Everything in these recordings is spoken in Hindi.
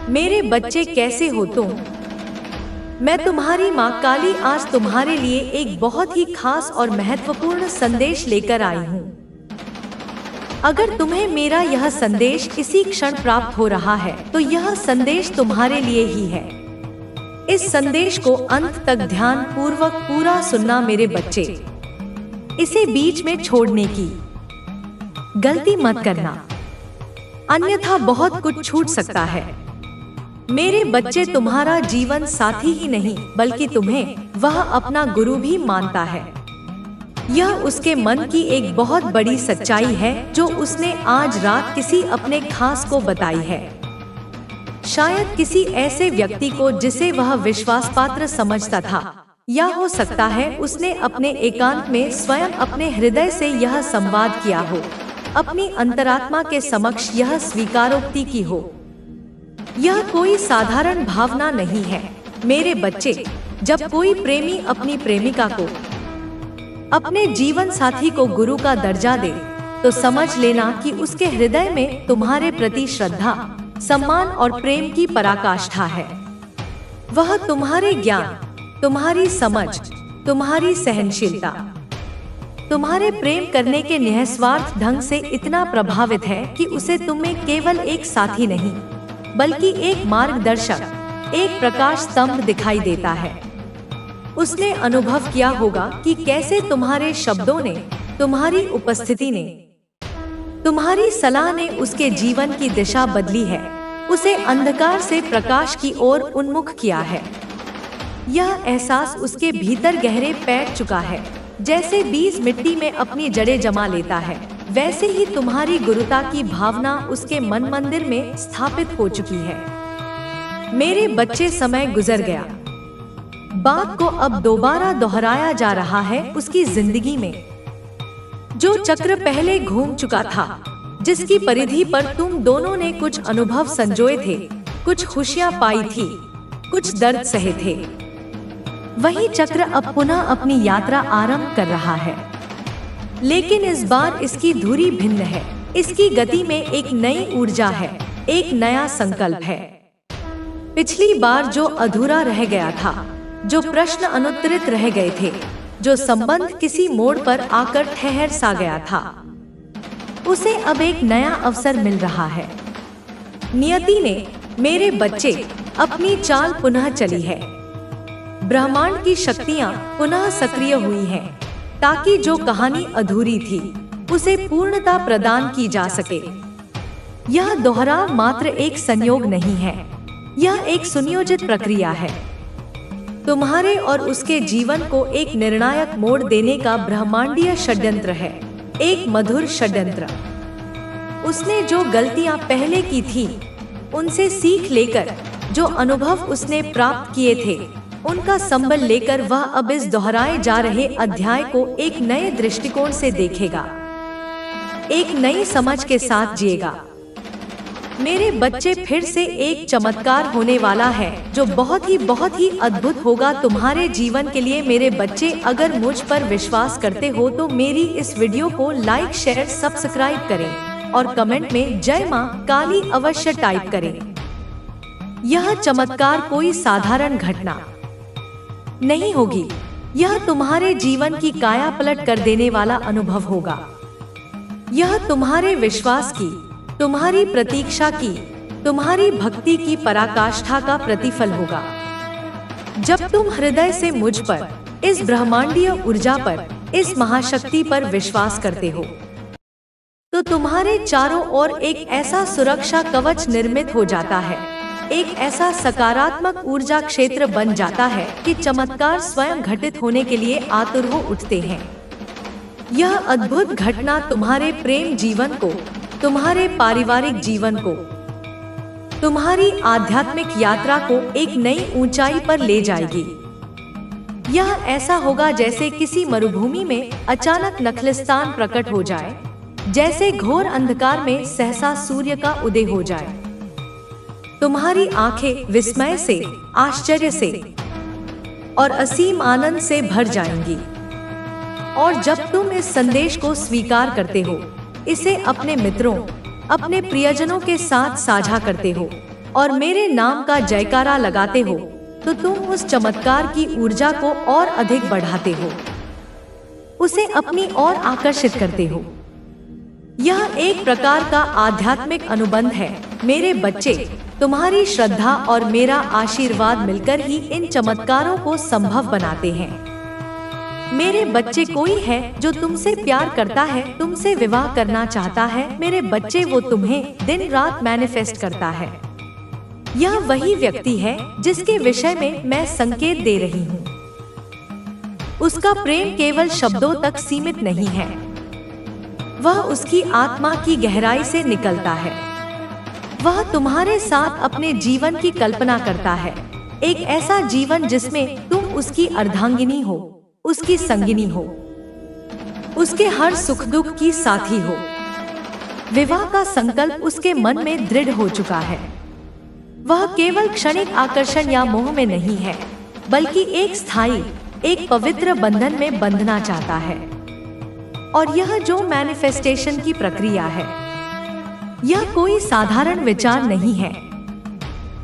मेरे बच्चे कैसे हो तुम? मैं तुम्हारी माँ काली आज तुम्हारे लिए एक बहुत ही खास और महत्वपूर्ण संदेश लेकर आई हूँ। अगर तुम्हें मेरा यह संदेश इसी क्षण प्राप्त हो रहा है तो यह संदेश तुम्हारे लिए ही है। इस संदेश को अंत तक ध्यान पूर्वक पूरा सुनना मेरे बच्चे। इसे बीच में छोड़ने की गलती मत करना, अन्यथा बहुत कुछ छूट सकता है। मेरे बच्चे, तुम्हारा जीवन साथी ही नहीं बल्कि तुम्हें वह अपना गुरु भी मानता है। यह उसके मन की एक बहुत बड़ी सच्चाई है जो उसने आज रात किसी अपने खास को बताई है। शायद किसी ऐसे व्यक्ति को जिसे वह विश्वास पात्र समझता था, या हो सकता है उसने अपने एकांत में स्वयं अपने हृदय से यह संवाद किया हो, अपनी अंतरात्मा के समक्ष यह स्वीकारोक्ति की हो। यह कोई साधारण भावना नहीं है मेरे बच्चे। जब कोई प्रेमी अपनी प्रेमिका को, अपने जीवन साथी को गुरु का दर्जा दे तो समझ लेना कि उसके हृदय में तुम्हारे प्रति श्रद्धा, सम्मान और प्रेम की पराकाष्ठा है। वह तुम्हारे ज्ञान, तुम्हारी समझ, तुम्हारी सहनशीलता, तुम्हारे प्रेम करने के निस्वार्थ ढंग से इतना प्रभावित है कि उसे तुम में केवल एक साथी नहीं बल्कि एक मार्गदर्शक, एक प्रकाश स्तंभ दिखाई देता है। उसने अनुभव किया होगा कि कैसे तुम्हारे शब्दों ने, तुम्हारी उपस्थिति ने, तुम्हारी सलाह ने उसके जीवन की दिशा बदली है, उसे अंधकार से प्रकाश की ओर उन्मुख किया है। यह एहसास उसके भीतर गहरे बैठ चुका है। जैसे बीज मिट्टी में अपनी जड़ें जमा लेता है, वैसे ही तुम्हारी गुरुता की भावना उसके मन मंदिर में स्थापित हो चुकी है। मेरे बच्चे, समय गुजर गया। बात को अब दोबारा दोहराया जा रहा है उसकी जिंदगी में। जो चक्र पहले घूम चुका था, जिसकी परिधि पर तुम दोनों ने कुछ अनुभव संजोए थे, कुछ खुशियां पाई थी, कुछ दर्द सहे थे, वही चक्र अब पुनः अपनी यात्रा आरंभ कर रहा है। लेकिन इस बार इसकी धुरी भिन्न है। इसकी गति में एक नई ऊर्जा है, एक नया संकल्प है। पिछली बार जो अधूरा रह गया था, जो प्रश्न अनुत्तरित रह गए थे, जो संबंध किसी मोड़ पर आकर ठहर सा गया था, उसे अब एक नया अवसर मिल रहा है। नियति ने, मेरे बच्चे, अपनी चाल पुनः चली है। ब्रह्मांड की शक्तियां पुनः सक्रिय हुई हैं, ताकि जो कहानी अधूरी थी उसे पूर्णता प्रदान की जा सके। यह दोहराव मात्र एक संयोग नहीं है, यह एक सुनियोजित प्रक्रिया है। तुम्हारे और उसके जीवन को एक निर्णायक मोड़ देने का ब्रह्मांडीय षड्यंत्र है, एक मधुर षड्यंत्र। उसने जो गलतियां पहले की थी, उनसे सीख लेकर, जो अनुभव उसने प्राप्त किए थे, उनका संबल लेकर वह अब इस दोहराए जा रहे अध्याय को एक नए दृष्टिकोण से देखेगा, एक नई समझ के साथ जिएगा। मेरे बच्चे, फिर से एक चमत्कार होने वाला है जो बहुत ही अद्भुत होगा तुम्हारे जीवन के लिए। मेरे बच्चे, अगर मुझ पर विश्वास करते हो तो मेरी इस वीडियो को लाइक, शेयर, सब्सक्राइब करें और कमेंट में जय मां काली अवश्य टाइप करें। यह चमत्कार कोई साधारण घटना नहीं होगी, यह तुम्हारे जीवन की काया पलट कर देने वाला अनुभव होगा। यह तुम्हारे विश्वास की, तुम्हारी प्रतीक्षा की, तुम्हारी भक्ति की पराकाष्ठा का प्रतिफल होगा। जब तुम हृदय से मुझ पर, इस ब्रह्मांडीय ऊर्जा पर, इस महाशक्ति पर विश्वास करते हो, तो तुम्हारे चारों ओर एक ऐसा सुरक्षा कवच निर्मित हो जाता है, एक ऐसा सकारात्मक ऊर्जा क्षेत्र बन जाता है कि चमत्कार स्वयं घटित होने के लिए आतुर हो उठते हैं। यह अद्भुत घटना तुम्हारे प्रेम जीवन को, तुम्हारे पारिवारिक जीवन को, तुम्हारी आध्यात्मिक यात्रा को एक नई ऊंचाई पर ले जाएगी। यह ऐसा होगा जैसे किसी मरुभूमि में अचानक नखलिस्तान प्रकट हो जाए, जैसे घोर अंधकार में सहसा सूर्य का उदय हो जाए। तुम्हारी आंखें विस्मय से, आश्चर्य से और असीम आनंद से भर जाएंगी। और जब तुम इस संदेश को स्वीकार करते हो, इसे अपने मित्रों, अपने प्रियजनों के साथ साझा करते हो, और मेरे नाम का जयकारा लगाते हो तो तुम उस चमत्कार की ऊर्जा को और अधिक बढ़ाते हो, उसे अपनी ओर आकर्षित करते हो। यह एक प्रकार का आध्यात्मिक अनुबंध है मेरे बच्चे। तुम्हारी श्रद्धा और मेरा आशीर्वाद मिलकर ही इन चमत्कारों को संभव बनाते हैं। मेरे बच्चे, कोई है जो तुमसे प्यार करता है, तुमसे विवाह करना चाहता है मेरे बच्चे, वो तुम्हें दिन रात मैनिफेस्ट करता है। यह वही व्यक्ति है जिसके विषय में मैं संकेत दे रही हूँ। उसका प्रेम केवल शब्दों तक सीमित नहीं है, वह उसकी आत्मा की गहराई से निकलता है। वह तुम्हारे साथ अपने जीवन की कल्पना करता है, एक ऐसा जीवन जिसमें तुम उसकी अर्धांगिनी हो, उसकी संगिनी हो, उसके हर सुख दुख की साथी हो। विवाह का संकल्प उसके मन में दृढ़ हो चुका है। वह केवल क्षणिक आकर्षण या मोह में नहीं है, बल्कि एक स्थायी, एक पवित्र बंधन में बंधना चाहता है। और यह जो मैनिफेस्टेशन की प्रक्रिया है, यह कोई साधारण विचार नहीं है।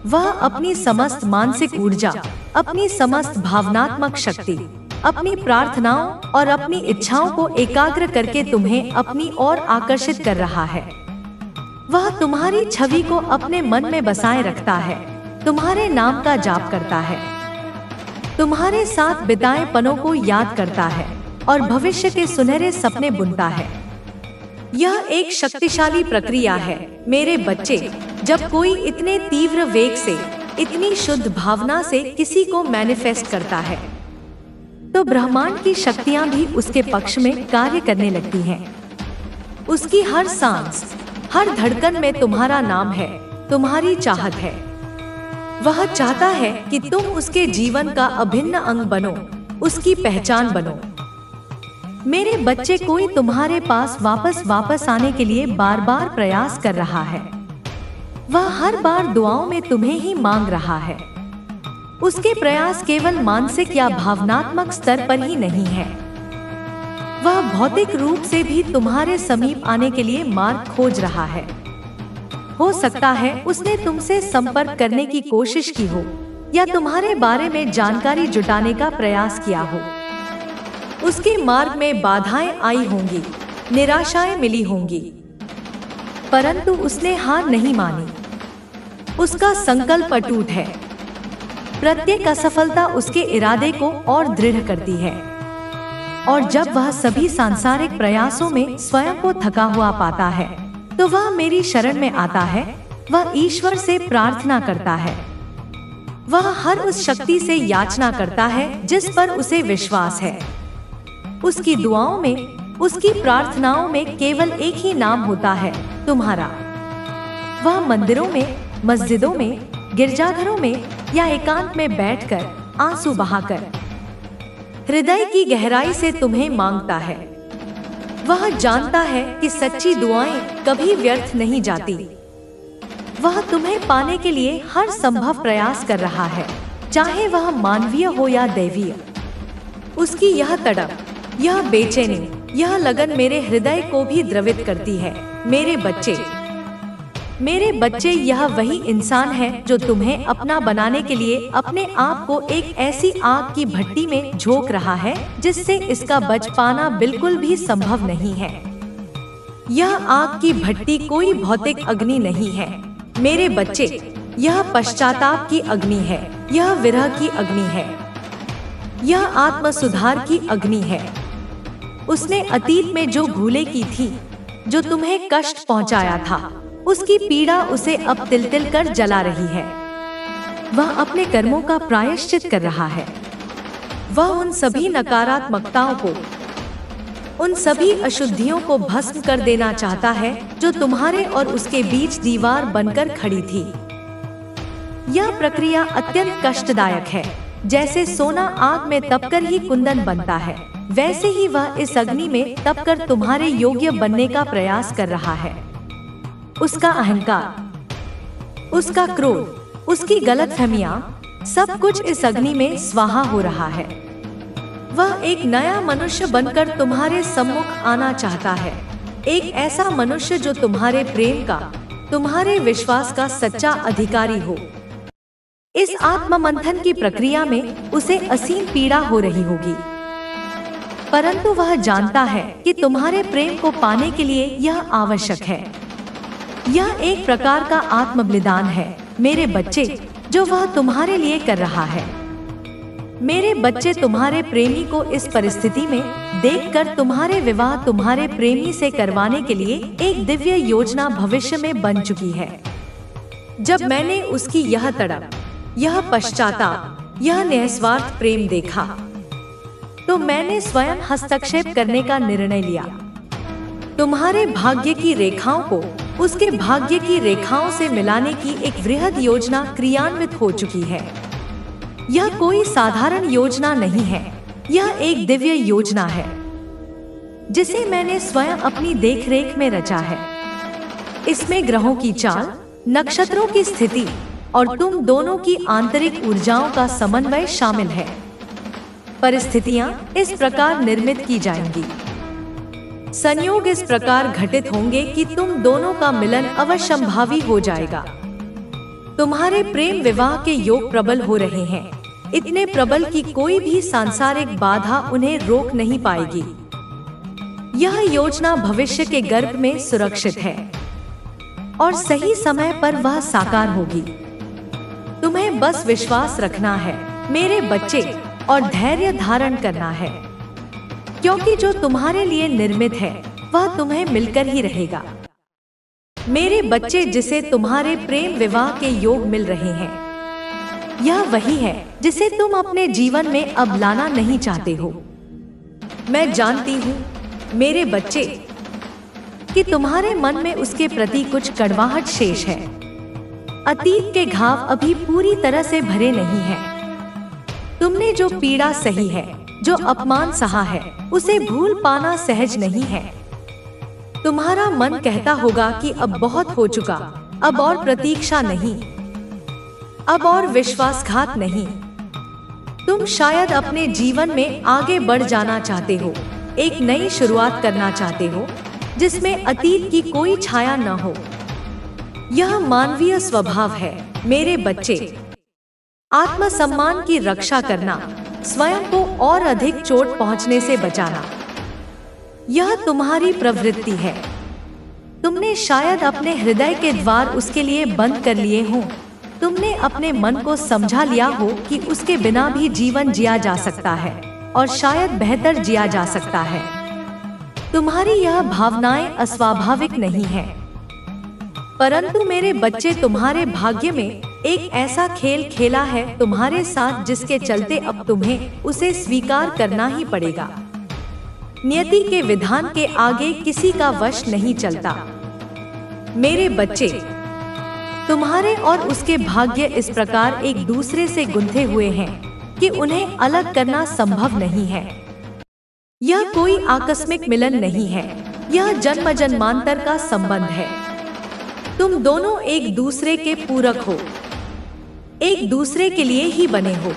वह अपनी समस्त मानसिक ऊर्जा, अपनी समस्त भावनात्मक शक्ति, अपनी प्रार्थनाओं और अपनी इच्छाओं को एकाग्र करके तुम्हें अपनी ओर आकर्षित कर रहा है। वह तुम्हारी छवि को अपने मन में बसाए रखता है, तुम्हारे नाम का जाप करता है, तुम्हारे साथ बिताए पलों को याद करता है और भविष्य के सुनहरे सपने बुनता है। यह एक शक्तिशाली प्रक्रिया है मेरे बच्चे। जब कोई इतने तीव्र वेग से, इतनी शुद्ध भावना से किसी को मैनिफेस्ट करता है, तो ब्रह्मांड की शक्तियां भी उसके पक्ष में कार्य करने लगती हैं। उसकी हर सांस, हर धड़कन में तुम्हारा नाम है, तुम्हारी चाहत है। वह चाहता है कि तुम उसके जीवन का अभिन्न अंग बनो, उसकी पहचान बनो। मेरे बच्चे, कोई तुम्हारे पास वापस आने के लिए बार बार प्रयास कर रहा है। वह हर बार दुआओं में तुम्हें ही मांग रहा है। उसके प्रयास केवल मानसिक या भावनात्मक स्तर पर ही नहीं है, वह भौतिक रूप से भी तुम्हारे समीप आने के लिए मार्ग खोज रहा है। हो सकता है उसने तुमसे संपर्क करने की कोशिश की हो या तुम्हारे बारे में जानकारी जुटाने का प्रयास किया हो। उसके मार्ग में बाधाएं आई होंगी, निराशाएं मिली होंगी, परंतु उसने हार नहीं मानी। उसका संकल्प अटूट है। प्रत्येक असफलता उसके इरादे को और दृढ़ करती है। और जब वह सभी सांसारिक प्रयासों में स्वयं को थका हुआ पाता है, तो वह मेरी शरण में आता है। वह ईश्वर से प्रार्थना करता है। वह हर उस शक्ति से याचना करता है जिस पर उसे विश्वास है। उसकी दुआओं में, उसकी प्रार्थनाओं में केवल एक ही नाम होता है, तुम्हारा। वह मंदिरों में, मस्जिदों में, गिरजाघरों में या एकांत में बैठकर, आंसू बहाकर, हृदय की गहराई से तुम्हें मांगता है। वह जानता है कि सच्ची दुआएं कभी व्यर्थ नहीं जाती। वह तुम्हें पाने के लिए हर संभव प्रयास कर रहा है, चाहे वह मानवीय हो या दैवीय। उसकी यह तड़प, यह बेचैनी, यह लगन मेरे हृदय को भी द्रवित करती है मेरे बच्चे। मेरे बच्चे, यह वही इंसान है जो तुम्हें अपना बनाने के लिए अपने आप को एक ऐसी आग की भट्टी में झोंक रहा है जिससे इसका बच पाना बिल्कुल भी संभव नहीं है। यह आग की भट्टी कोई भौतिक अग्नि नहीं है मेरे बच्चे, यह पश्चाताप की अग्नि है, यह विरह की अग्नि है, यह आत्म सुधार की अग्नि है। उसने अतीत में जो भूलें की थी, जो तुम्हें कष्ट पहुंचाया था, उसकी पीड़ा उसे अब तिल तिल कर जला रही है। वह अपने कर्मों का प्रायश्चित कर रहा है। वह उन सभी नकारात्मकताओं को, उन सभी अशुद्धियों को भस्म कर देना चाहता है जो तुम्हारे और उसके बीच दीवार बनकर खड़ी थी। यह प्रक्रिया अत्यंत कष्टदायक है। जैसे सोना आग में तपकर ही कुंदन बनता है, वैसे ही वह इस अग्नि में तपकर तुम्हारे योग्य बनने का प्रयास कर रहा है। उसका अहंकार, उसका क्रोध, उसकी गलतफहमियां, सब कुछ इस अग्नि में स्वाहा हो रहा है। वह एक नया मनुष्य बनकर तुम्हारे सम्मुख आना चाहता है, एक ऐसा मनुष्य जो तुम्हारे प्रेम का, तुम्हारे विश्वास का सच्चा अधिकारी हो। इस आत्ममंथन की प्रक्रिया में उसे असीम पीड़ा हो रही होगी, परंतु वह जानता है कि तुम्हारे प्रेम को पाने के लिए यह आवश्यक है। यह एक प्रकार का आत्म बलिदान है मेरे बच्चे, जो वह तुम्हारे लिए कर रहा है। मेरे बच्चे, तुम्हारे प्रेमी को इस परिस्थिति में देखकर तुम्हारे विवाह तुम्हारे प्रेमी से करवाने के लिए एक दिव्य योजना भविष्य में बन चुकी है। जब मैंने उसकी यह तड़प, यह पश्चाताप, यह निस्वार्थ प्रेम देखा, तो मैंने स्वयं हस्तक्षेप करने का निर्णय लिया। तुम्हारे भाग्य की रेखाओं को उसके भाग्य की रेखाओं से मिलाने की एक वृहद योजना क्रियान्वित हो चुकी है। यह कोई साधारण योजना नहीं है, यह एक दिव्य योजना है जिसे मैंने स्वयं अपनी देखरेख में रचा है। इसमें ग्रहों की चाल, नक्षत्रों की स्थिति और तुम दोनों की आंतरिक ऊर्जाओं का समन्वय शामिल है। परिस्थितियां इस प्रकार निर्मित की जाएंगी, संयोग इस प्रकार घटित होंगे कि तुम दोनों का मिलन अवश्यंभावी हो जाएगा। तुम्हारे प्रेम विवाह के योग प्रबल हो रहे हैं, इतने प्रबल कि कोई भी सांसारिक बाधा उन्हें रोक नहीं पाएगी। यह योजना भविष्य के गर्भ में सुरक्षित है और सही समय पर वह साकार होगी। तुम्हें बस विश्वास रखना है मेरे बच्चे और धैर्य धारण करना है, क्योंकि जो तुम्हारे लिए निर्मित है वह तुम्हें मिलकर ही रहेगा। मेरे बच्चे, जिसे तुम्हारे प्रेम विवाह के योग मिल रहे हैं, यह वही है जिसे तुम अपने जीवन में अब लाना नहीं चाहते हो। मैं जानती हूँ मेरे बच्चे कि तुम्हारे मन में उसके प्रति कुछ कड़वाहट शेष है। अतीत के घाव अभी पूरी तरह से भरे नहीं हैं। तुमने जो पीड़ा सही है, जो अपमान सहा है, उसे भूल पाना सहज नहीं है। तुम्हारा मन कहता होगा कि अब बहुत हो चुका, अब और प्रतीक्षा नहीं, अब और विश्वासघात नहीं। तुम शायद अपने जीवन में आगे बढ़ जाना चाहते हो, एक नई शुरुआत करना चाहते हो जिसमें अतीत की कोई छाया न हो। यह मानवीय स्वभाव है मेरे बच्चे। आत्मसम्मान की रक्षा करना, स्वयं को और अधिक चोट पहुंचने से बचाना, यह तुम्हारी प्रवृत्ति है। तुमने शायद अपने हृदय के द्वार उसके लिए बंद कर लिए हों। तुमने अपने मन को समझा लिया हो कि उसके बिना भी जीवन जिया जा सकता है और शायद बेहतर जिया जा सकता है। तुम्हारी यह भावनाएं अस्वाभाविक नहीं है, परंतु मेरे बच्चे, तुम्हारे भाग्य में एक ऐसा खेल खेला है तुम्हारे साथ जिसके चलते अब तुम्हें उसे स्वीकार करना ही पड़ेगा। नियति के विधान के आगे किसी का वश नहीं चलता। मेरे बच्चे, तुम्हारे और उसके भाग्य इस प्रकार एक दूसरे से गुंथे हुए हैं कि उन्हें अलग करना संभव नहीं है। यह कोई आकस्मिक मिलन नहीं है, यह जन्म जन्मांतर का संबंध है। तुम दोनों एक दूसरे के पूरक हो, एक दूसरे के लिए ही बने हो।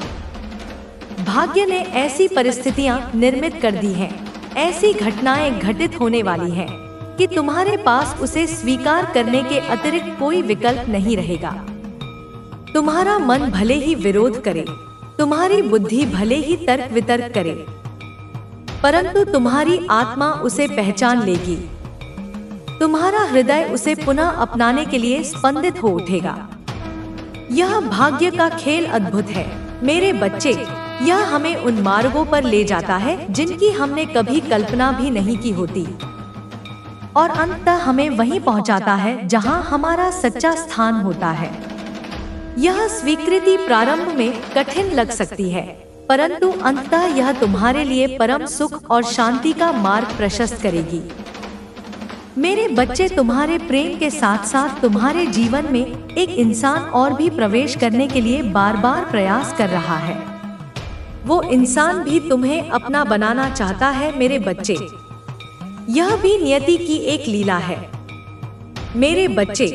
भाग्य ने ऐसी परिस्थितियां निर्मित कर दी हैं, ऐसी घटनाएं घटित होने वाली हैं कि तुम्हारे पास उसे स्वीकार करने के अतिरिक्त कोई विकल्प नहीं रहेगा। तुम्हारा मन भले ही विरोध करे, तुम्हारी बुद्धि भले ही तर्क वितर्क करे, परंतु तुम्हारी आत्मा उसे पहचान लेगी। तुम्हारा हृदय उसे पुनः अपनाने के लिए स्पंदित हो उठेगा। यह भाग्य का खेल अद्भुत है मेरे बच्चे। यह हमें उन मार्गों पर ले जाता है जिनकी हमने कभी कल्पना भी नहीं की होती, और अंततः हमें वहीं पहुंचाता है जहां हमारा सच्चा स्थान होता है। यह स्वीकृति प्रारंभ में कठिन लग सकती है, परंतु अंततः यह तुम्हारे लिए परम सुख और शांति का मार्ग प्रशस्त करेगी। मेरे बच्चे, तुम्हारे प्रेम के साथ साथ तुम्हारे जीवन में एक इंसान और भी प्रवेश करने के लिए बार बार प्रयास कर रहा है। वो इंसान भी तुम्हें अपना बनाना चाहता है मेरे बच्चे। यह भी नियति की एक लीला है मेरे बच्चे।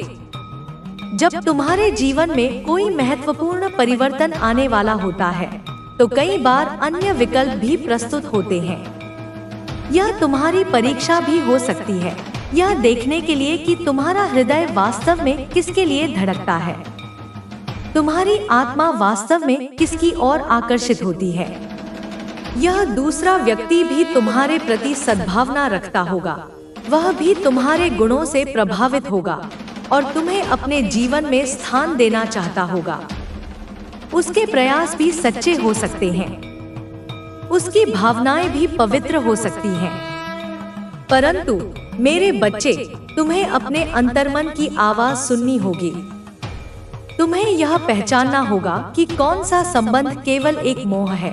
जब तुम्हारे जीवन में कोई महत्वपूर्ण परिवर्तन आने वाला होता है तो कई बार अन्य विकल्प भी प्रस्तुत होते हैं। यह तुम्हारी परीक्षा भी हो सकती है यह देखने के लिए कि तुम्हारा हृदय वास्तव में किसके लिए धड़कता है, तुम्हारी आत्मा वास्तव में किसकी ओर आकर्षित होती है। यह दूसरा व्यक्ति भी तुम्हारे प्रति सद्भावना रखता होगा, वह भी तुम्हारे गुणों से प्रभावित होगा और तुम्हें अपने जीवन में स्थान देना चाहता होगा। उसके प्रयास भी सच्चे हो सकते हैं, उसकी भावनाएं भी पवित्र हो सकती हैं। परंतु मेरे बच्चे, तुम्हें अपने अंतर्मन की आवाज सुननी होगी। तुम्हें यह पहचानना होगा कि कौन सा संबंध केवल एक मोह है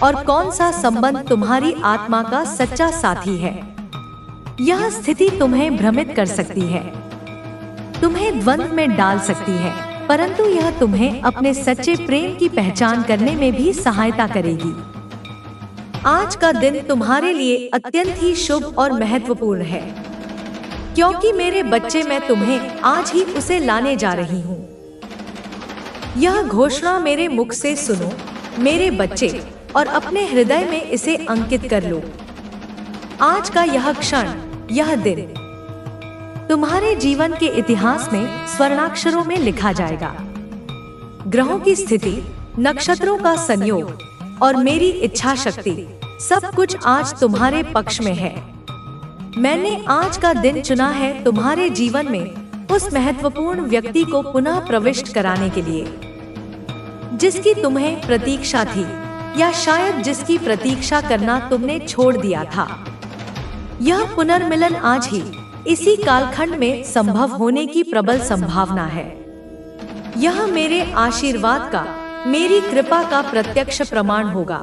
और कौन सा संबंध तुम्हारी आत्मा का सच्चा साथी है। यह स्थिति तुम्हें भ्रमित कर सकती है, तुम्हें द्वंद्व में डाल सकती है, परंतु यह तुम्हें अपने सच्चे प्रेम की पहचान करने में भी सहायता करेगी। आज का दिन तुम्हारे लिए अत्यंत ही शुभ और महत्वपूर्ण है, क्योंकि मेरे बच्चे, मैं तुम्हें आज ही उसे लाने जा रही हूँ। यह घोषणा मेरे मुख से सुनो मेरे बच्चे, और अपने हृदय में इसे अंकित कर लो। आज का यह क्षण, यह दिन तुम्हारे जीवन के इतिहास में स्वर्णाक्षरों में लिखा जाएगा। ग्रहों की स्थिति, नक्षत्रों का संयोग और मेरी इच्छा शक्ति, सब कुछ आज तुम्हारे पक्ष में है। मैंने आज का दिन चुना है तुम्हारे जीवन में उस महत्वपूर्ण व्यक्ति को पुनः प्रविष्ट कराने के लिए, जिसकी तुम्हें प्रतीक्षा थी, या शायद जिसकी प्रतीक्षा करना तुमने छोड़ दिया था। यह पुनर्मिलन आज ही इसी कालखंड में संभव होने की प्रबल संभावना है। यह मेरे आशीर्वाद का, मेरी कृपा का प्रत्यक्ष प्रमाण होगा।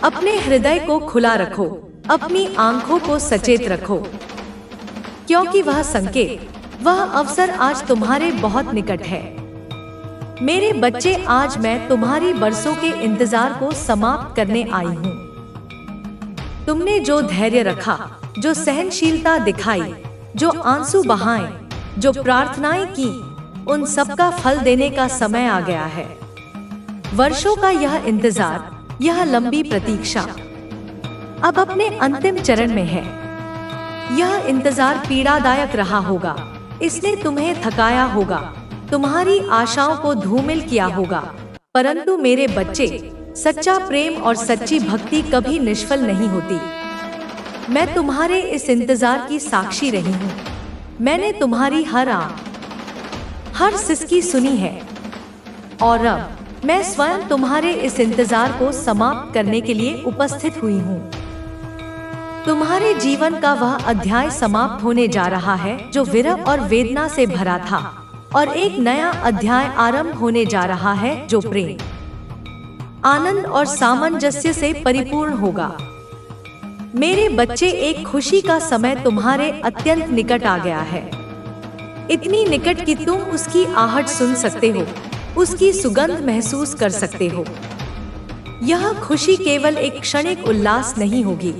अपने हृदय को खुला रखो, अपनी आंखों को सचेत रखो, क्योंकि वह संकेत, वह अवसर आज तुम्हारे बहुत निकट है। मेरे बच्चे, आज मैं तुम्हारी बरसों के इंतजार को समाप्त करने आई हूँ। तुमने जो धैर्य रखा, जो सहनशीलता दिखाई, जो आंसू बहाए, जो प्रार्थनाएं की, उन सब का फल देने का समय आ गया है। वर्षों का यह इंतजार, यह लंबी प्रतीक्षा अब अपने अंतिम चरण में है। यह इंतजार पीड़ादायक रहा होगा, इसने तुम्हें थकाया होगा, तुम्हारी आशाओं को धूमिल किया होगा, परंतु मेरे बच्चे, सच्चा प्रेम और सच्ची भक्ति कभी निष्फल नहीं होती। मैं तुम्हारे इस इंतजार की साक्षी रही हूँ। मैंने तुम्हारी हर आह, हर सिसकी सुनी है, और अब मैं स्वयं तुम्हारे इस इंतजार को समाप्त करने के लिए उपस्थित हुई हूँ। तुम्हारे जीवन का वह अध्याय समाप्त होने जा रहा है जो विरह और वेदना से भरा था, और एक नया अध्याय आरंभ होने जा रहा है जो प्रेम, आनंद और सामंजस्य से परिपूर्ण होगा। मेरे बच्चे, एक खुशी का समय तुम्हारे अत्यंत निकट आ गया है, इतनी निकट कि तुम उसकी आहट सुन सकते हो, उसकी सुगंध महसूस कर सकते हो। यह खुशी केवल एक क्षणिक उल्लास नहीं होगी,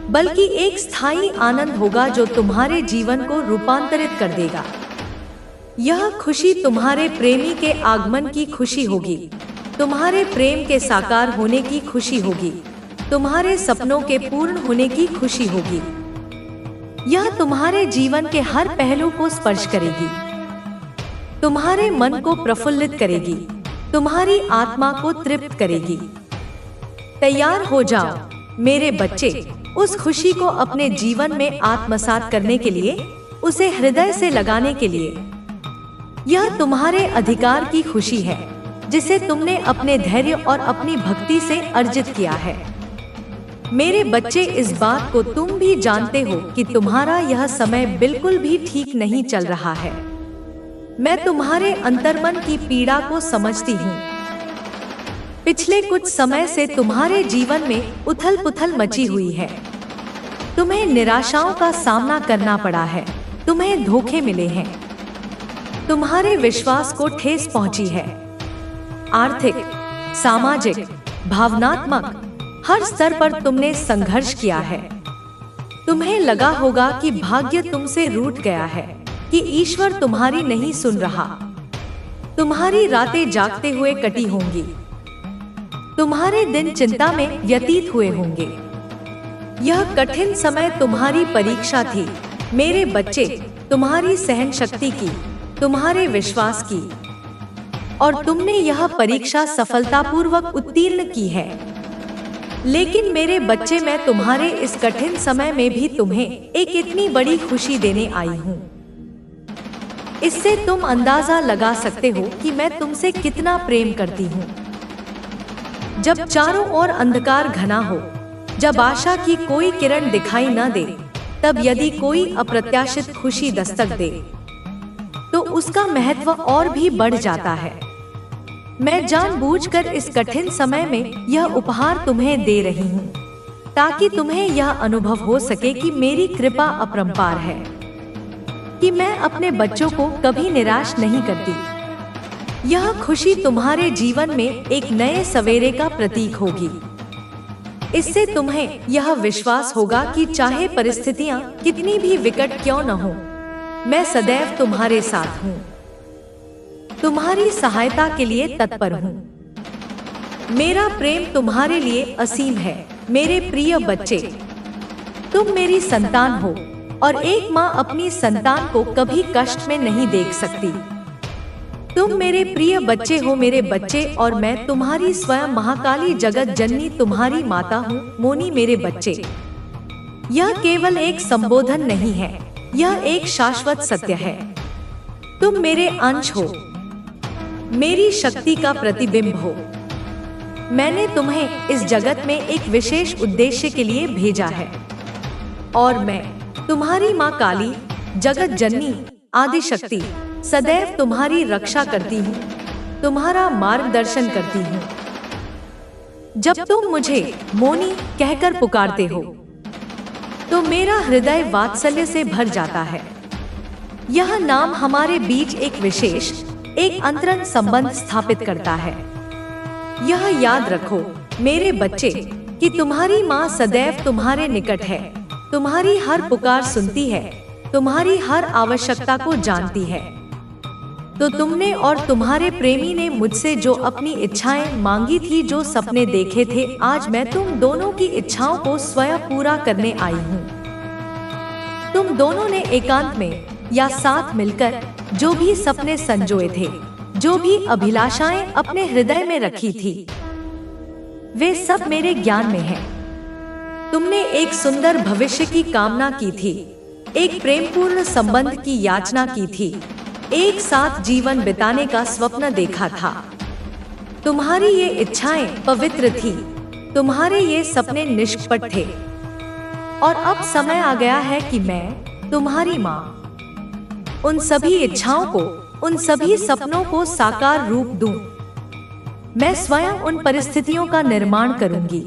बल्कि एक स्थायी आनंद होगा जो तुम्हारे जीवन को रूपांतरित कर देगा। यह खुशी तुम्हारे प्रेमी के आगमन की खुशी होगी, तुम्हारे प्रेम के साकार होने की खुशी होगी, तुम्हारे सपनों के पूर्ण होने की खुशी होगी। यह तुम्हारे जीवन के हर पहलू को स्पर्श करेगी, तुम्हारे मन को प्रफुल्लित करेगी, तुम्हारी आत्मा को तृप्त करेगी। तैयार हो जाओ मेरे बच्चे, उस खुशी को अपने जीवन में आत्मसात करने के लिए, उसे हृदय से लगाने के लिए। यह तुम्हारे अधिकार की खुशी है, जिसे तुमने अपने धैर्य और अपनी भक्ति से अर्जित किया है। मेरे बच्चे, इस बात को तुम भी जानते हो कि तुम्हारा यह समय बिल्कुल भी ठीक नहीं चल रहा है। मैं तुम्हारे अंतर्मन की पीड़ा को समझती हूँ। पिछले कुछ समय से तुम्हारे जीवन में उथल पुथल मची हुई है। तुम्हें निराशाओं का सामना करना पड़ा है, तुम्हें धोखे मिले हैं, तुम्हारे विश्वास को ठेस पहुंची है। आर्थिक, सामाजिक, भावनात्मक हर स्तर पर तुमने संघर्ष किया है। तुम्हें लगा होगा कि भाग्य तुमसे रूठ गया है, कि ईश्वर तुम्हारी नहीं सुन रहा। तुम्हारी रातें जागते हुए कटी होंगी, तुम्हारे दिन चिंता में व्यतीत हुए होंगे। यह कठिन समय तुम्हारी परीक्षा थी मेरे बच्चे, तुम्हारी सहन शक्ति की, तुम्हारे विश्वास की, और तुमने यह परीक्षा सफलतापूर्वक उत्तीर्ण की है। लेकिन मेरे बच्चे, मैं तुम्हारे इस कठिन समय में भी तुम्हें एक इतनी बड़ी खुशी देने आई हूँ। इससे तुम अंदाजा लगा सकते हो कि मैं तुमसे कितना प्रेम करती हूँ। जब चारों ओर अंधकार घना हो, जब आशा की कोई किरण दिखाई न दे, तब यदि कोई अप्रत्याशित खुशी दस्तक दे तो उसका महत्व और भी बढ़ जाता है। मैं जानबूझकर इस कठिन समय में यह उपहार तुम्हें दे रही हूँ ताकि तुम्हें यह अनुभव हो सके कि मेरी कृपा अपरंपार है, कि मैं अपने बच्चों को कभी निराश नहीं करती। यह खुशी तुम्हारे जीवन में एक नए सवेरे का प्रतीक होगी। इससे तुम्हें यह विश्वास होगा कि चाहे परिस्थितियां कितनी भी विकट क्यों न हो, मैं सदैव तुम्हारे साथ हूँ, तुम्हारी सहायता के लिए तत्पर हूँ। मेरा प्रेम तुम्हारे लिए असीम है मेरे प्रिय बच्चे। तुम मेरी संतान हो और एक माँ अपनी संतान को कभी कष्ट में नहीं देख सकती। तुम मेरे प्रिय बच्चे हो मेरे बच्चे, और मैं तुम्हारी स्वयं महाकाली जगत जननी तुम्हारी माता हूँ मोनी मेरे बच्चे। यह केवल एक संबोधन नहीं है, यह एक शाश्वत सत्य है। तुम मेरे अंश हो, मेरी शक्ति का प्रतिबिंब हो। मैंने तुम्हें इस जगत में एक विशेष उद्देश्य के लिए भेजा है, और मैं तुम्हारी माँ काली जगत जननी आदिशक्ति सदैव तुम्हारी रक्षा करती हूँ, तुम्हारा मार्गदर्शन करती हूँ। जब तुम मुझे मोनी कहकर पुकारते हो तो मेरा हृदय वात्सल्य से भर जाता है। यह नाम हमारे बीच एक विशेष, एक अंतरंग संबंध स्थापित करता है। यह याद रखो मेरे बच्चे कि तुम्हारी माँ सदैव तुम्हारे निकट है, तुम्हारी हर पुकार सुनती है, तुम्हारी हर आवश्यकता को जानती है। तो तुमने और तुम्हारे प्रेमी ने मुझसे जो अपनी इच्छाएं मांगी थी, जो सपने देखे थे, आज मैं तुम दोनों की इच्छाओं को स्वयं पूरा करने आई हूँ। तुम दोनों ने एकांत में या साथ मिलकर जो भी सपने संजोए थे, जो भी अभिलाषाएं अपने हृदय में रखी थी, वे सब मेरे ज्ञान में हैं। तुमने एक सुंदर भविष्य की कामना की थी, एक प्रेमपूर्ण संबंध की याचना की थी, एक साथ जीवन बिताने का स्वप्न देखा था। तुम्हारी ये इच्छाएं पवित्र थी, तुम्हारे ये सपने निष्कपट थे, और अब समय आ गया है कि मैं तुम्हारी माँ उन सभी इच्छाओं को, उन सभी सपनों को साकार रूप दूं। मैं स्वयं उन परिस्थितियों का निर्माण करूंगी,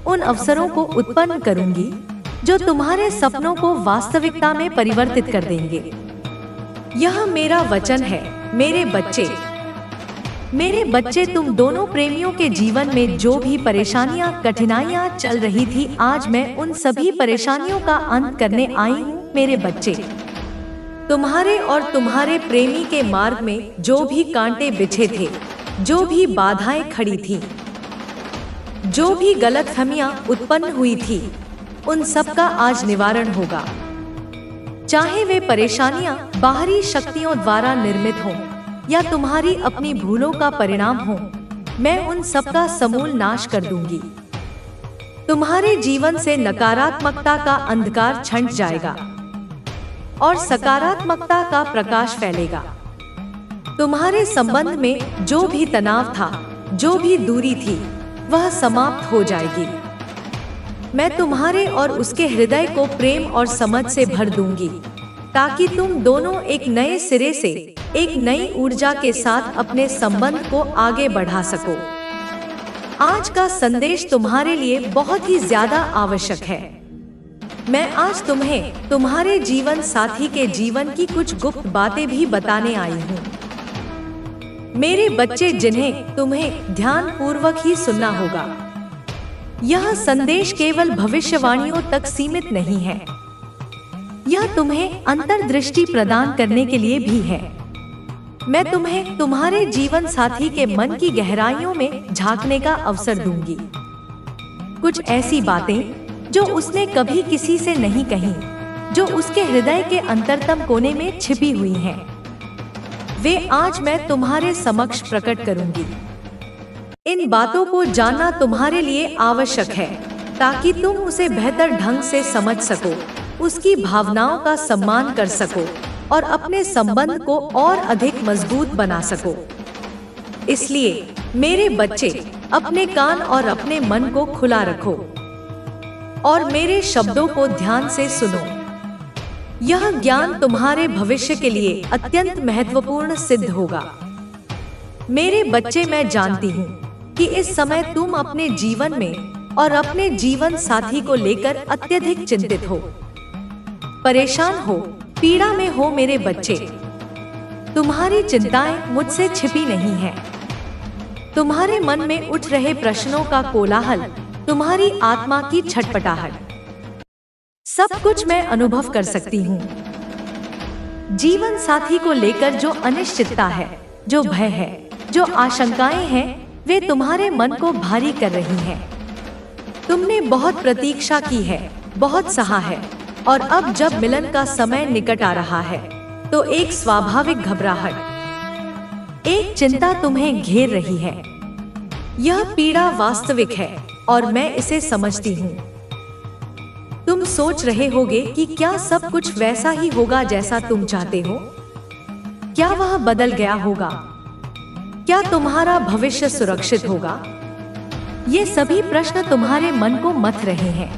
उन अवसरों को उत्पन्न करूंगी जो तुम्हारे सपनों को वास्तविकता में परिवर्तित कर देंगे। यह मेरा वचन है मेरे बच्चे। मेरे बच्चे, तुम दोनों प्रेमियों के जीवन में जो भी परेशानियां, कठिनाइयां चल रही थी, आज मैं उन सभी परेशानियों का अंत करने आई हूँ मेरे बच्चे। तुम्हारे और तुम्हारे प्रेमी के मार्ग में जो भी कांटे बिछे थे, जो भी बाधाएं खड़ी थीं, जो भी गलतफहमियां उत्पन्न हुई थी, उन सब का आज निवारण होगा। चाहे वे परेशानियां बाहरी शक्तियों द्वारा निर्मित हों या तुम्हारी अपनी भूलों का परिणाम हो, मैं उन सब का समूल नाश कर दूंगी। तुम्हारे जीवन से नकारात्मकता का अंधकार छंट जाएगा और सकारात्मकता का प्रकाश फैलेगा। तुम्हारे संबंध में जो भी तनाव था, जो भी दूरी थी, वह समाप्त हो जाएगी। मैं तुम्हारे और उसके हृदय को प्रेम और समझ से भर दूंगी, ताकि तुम दोनों एक नए सिरे से, एक नई ऊर्जा के साथ अपने संबंध को आगे बढ़ा सको। आज का संदेश तुम्हारे लिए बहुत ही ज्यादा आवश्यक है। मैं आज तुम्हें तुम्हारे जीवन साथी के जीवन की कुछ गुप्त बातें भी बताने आई हूँ मेरे बच्चे, जिन्हें तुम्हें ध्यान पूर्वक ही सुनना होगा। यह संदेश केवल भविष्यवाणियों तक सीमित नहीं है, यह तुम्हें अंतर्दृष्टि प्रदान करने के लिए भी है। मैं तुम्हें तुम्हारे जीवन साथी के मन की गहराइयों में झांकने का अवसर दूंगी। कुछ ऐसी बातें जो उसने कभी किसी से नहीं कही, जो उसके हृदय के अंतरतम कोने में छिपी हुई हैं। वे आज मैं तुम्हारे समक्ष प्रकट करूंगी। इन बातों को जानना तुम्हारे लिए आवश्यक है ताकि तुम उसे बेहतर ढंग से समझ सको, उसकी भावनाओं का सम्मान कर सको और अपने संबंध को और अधिक मजबूत बना सको। इसलिए मेरे बच्चे, अपने कान और अपने मन को खुला रखो और मेरे शब्दों को ध्यान से सुनो। यह ज्ञान तुम्हारे भविष्य के लिए अत्यंत महत्वपूर्ण सिद्ध होगा। मेरे बच्चे, मैं जानती हूँ कि इस समय तुम अपने जीवन में और अपने जीवन साथी को लेकर अत्यधिक चिंतित हो, परेशान हो, पीड़ा में हो। मेरे बच्चे, तुम्हारी चिंताएं मुझसे छिपी नहीं हैं। तुम्हारे मन में उठ रहे प्रश्नों का कोलाहल, तुम्हारी आत्मा की छटपटाहट, सब कुछ मैं अनुभव कर सकती हूँ। जीवन साथी को लेकर जो अनिश्चितता है, जो भय है, जो आशंकाएं हैं, वे तुम्हारे मन को भारी कर रही हैं। तुमने बहुत प्रतीक्षा की है, बहुत सहा है, और अब जब मिलन का समय निकट आ रहा है तो एक स्वाभाविक घबराहट, एक चिंता तुम्हें घेर रही है। यह पीड़ा वास्तविक है और मैं इसे समझती हूँ। तुम सोच रहे होगे कि क्या सब कुछ वैसा ही होगा जैसा तुम चाहते हो? क्या वह बदल गया होगा? क्या तुम्हारा भविष्य सुरक्षित होगा? ये सभी प्रश्न तुम्हारे मन को मथ रहे हैं।